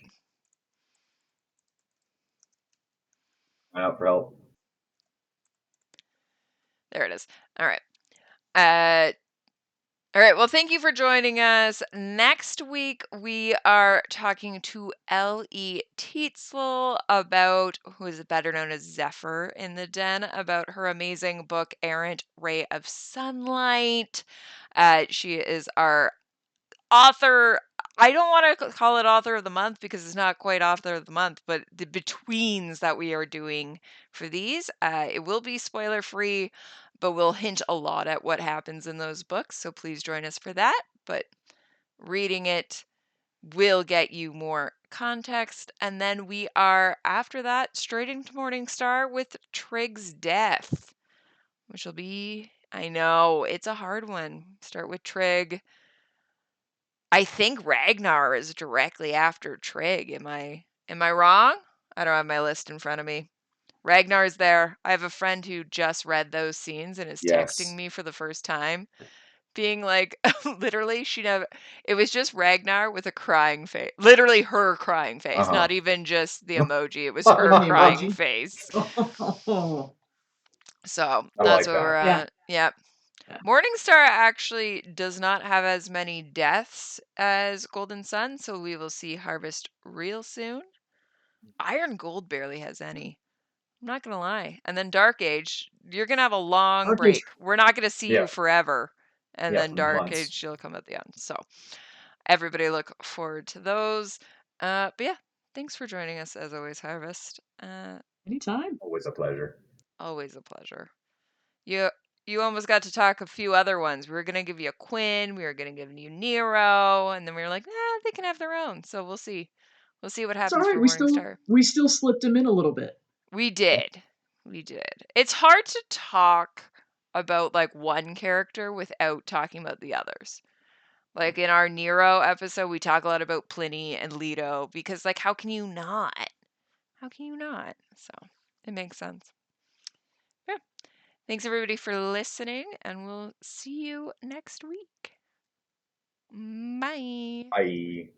Out for help. There it is. All right. All right. Well, thank you for joining us. Next week, we are talking to L.E. Tietzel about, who is better known as Zephyr in the Den, about her amazing book, Errant Ray of Sunlight. She is our author. I don't want to call it author of the month because it's not quite author of the month, but the betweens that we are doing for these, it will be spoiler free, but we'll hint a lot at what happens in those books. So please join us for that. But reading it will get you more context. And then we are, after that, straight into Morningstar with Trigg's Death, which will be, I know, it's a hard one. Start with Trigg. I think Ragnar is directly after Trig. Am I wrong? I don't have my list in front of me. Ragnar's there. I have a friend who just read those scenes and is texting Yes. me for the first time, being like, literally, it was just Ragnar with a crying face. Literally her crying face, Uh-huh. not even just the emoji. It was Not her even the crying emoji. face. Oh, So I that's like where we're that. yeah. at. Yep. Yeah. Morningstar actually does not have as many deaths as Golden Sun, so we will see Harvest real soon. Iron Gold barely has any. I'm not gonna lie. And then Dark Age, you're gonna have a long Dark Age. break. We're not gonna see Yeah. you forever. And Yeah. then Dark Months. Age, you'll come at the end. So everybody look forward to those. But yeah, thanks for joining us as always, Harvest. Anytime. Always a pleasure. Always a pleasure. You you almost got to talk a few other ones. We were gonna give you Quinn, we were gonna give you Nero, and then we were like, they can have their own. So we'll see. We'll see what It's all happens right. for Morningstar. We still slipped him in a little bit. We did. We did. It's hard to talk about like one character without talking about the others. Like in our Nero episode, we talk a lot about Pliny and Leto because like how can you not? How can you not? So it makes sense. Yeah. Thanks everybody for listening, and we'll see you next week. Bye. Bye.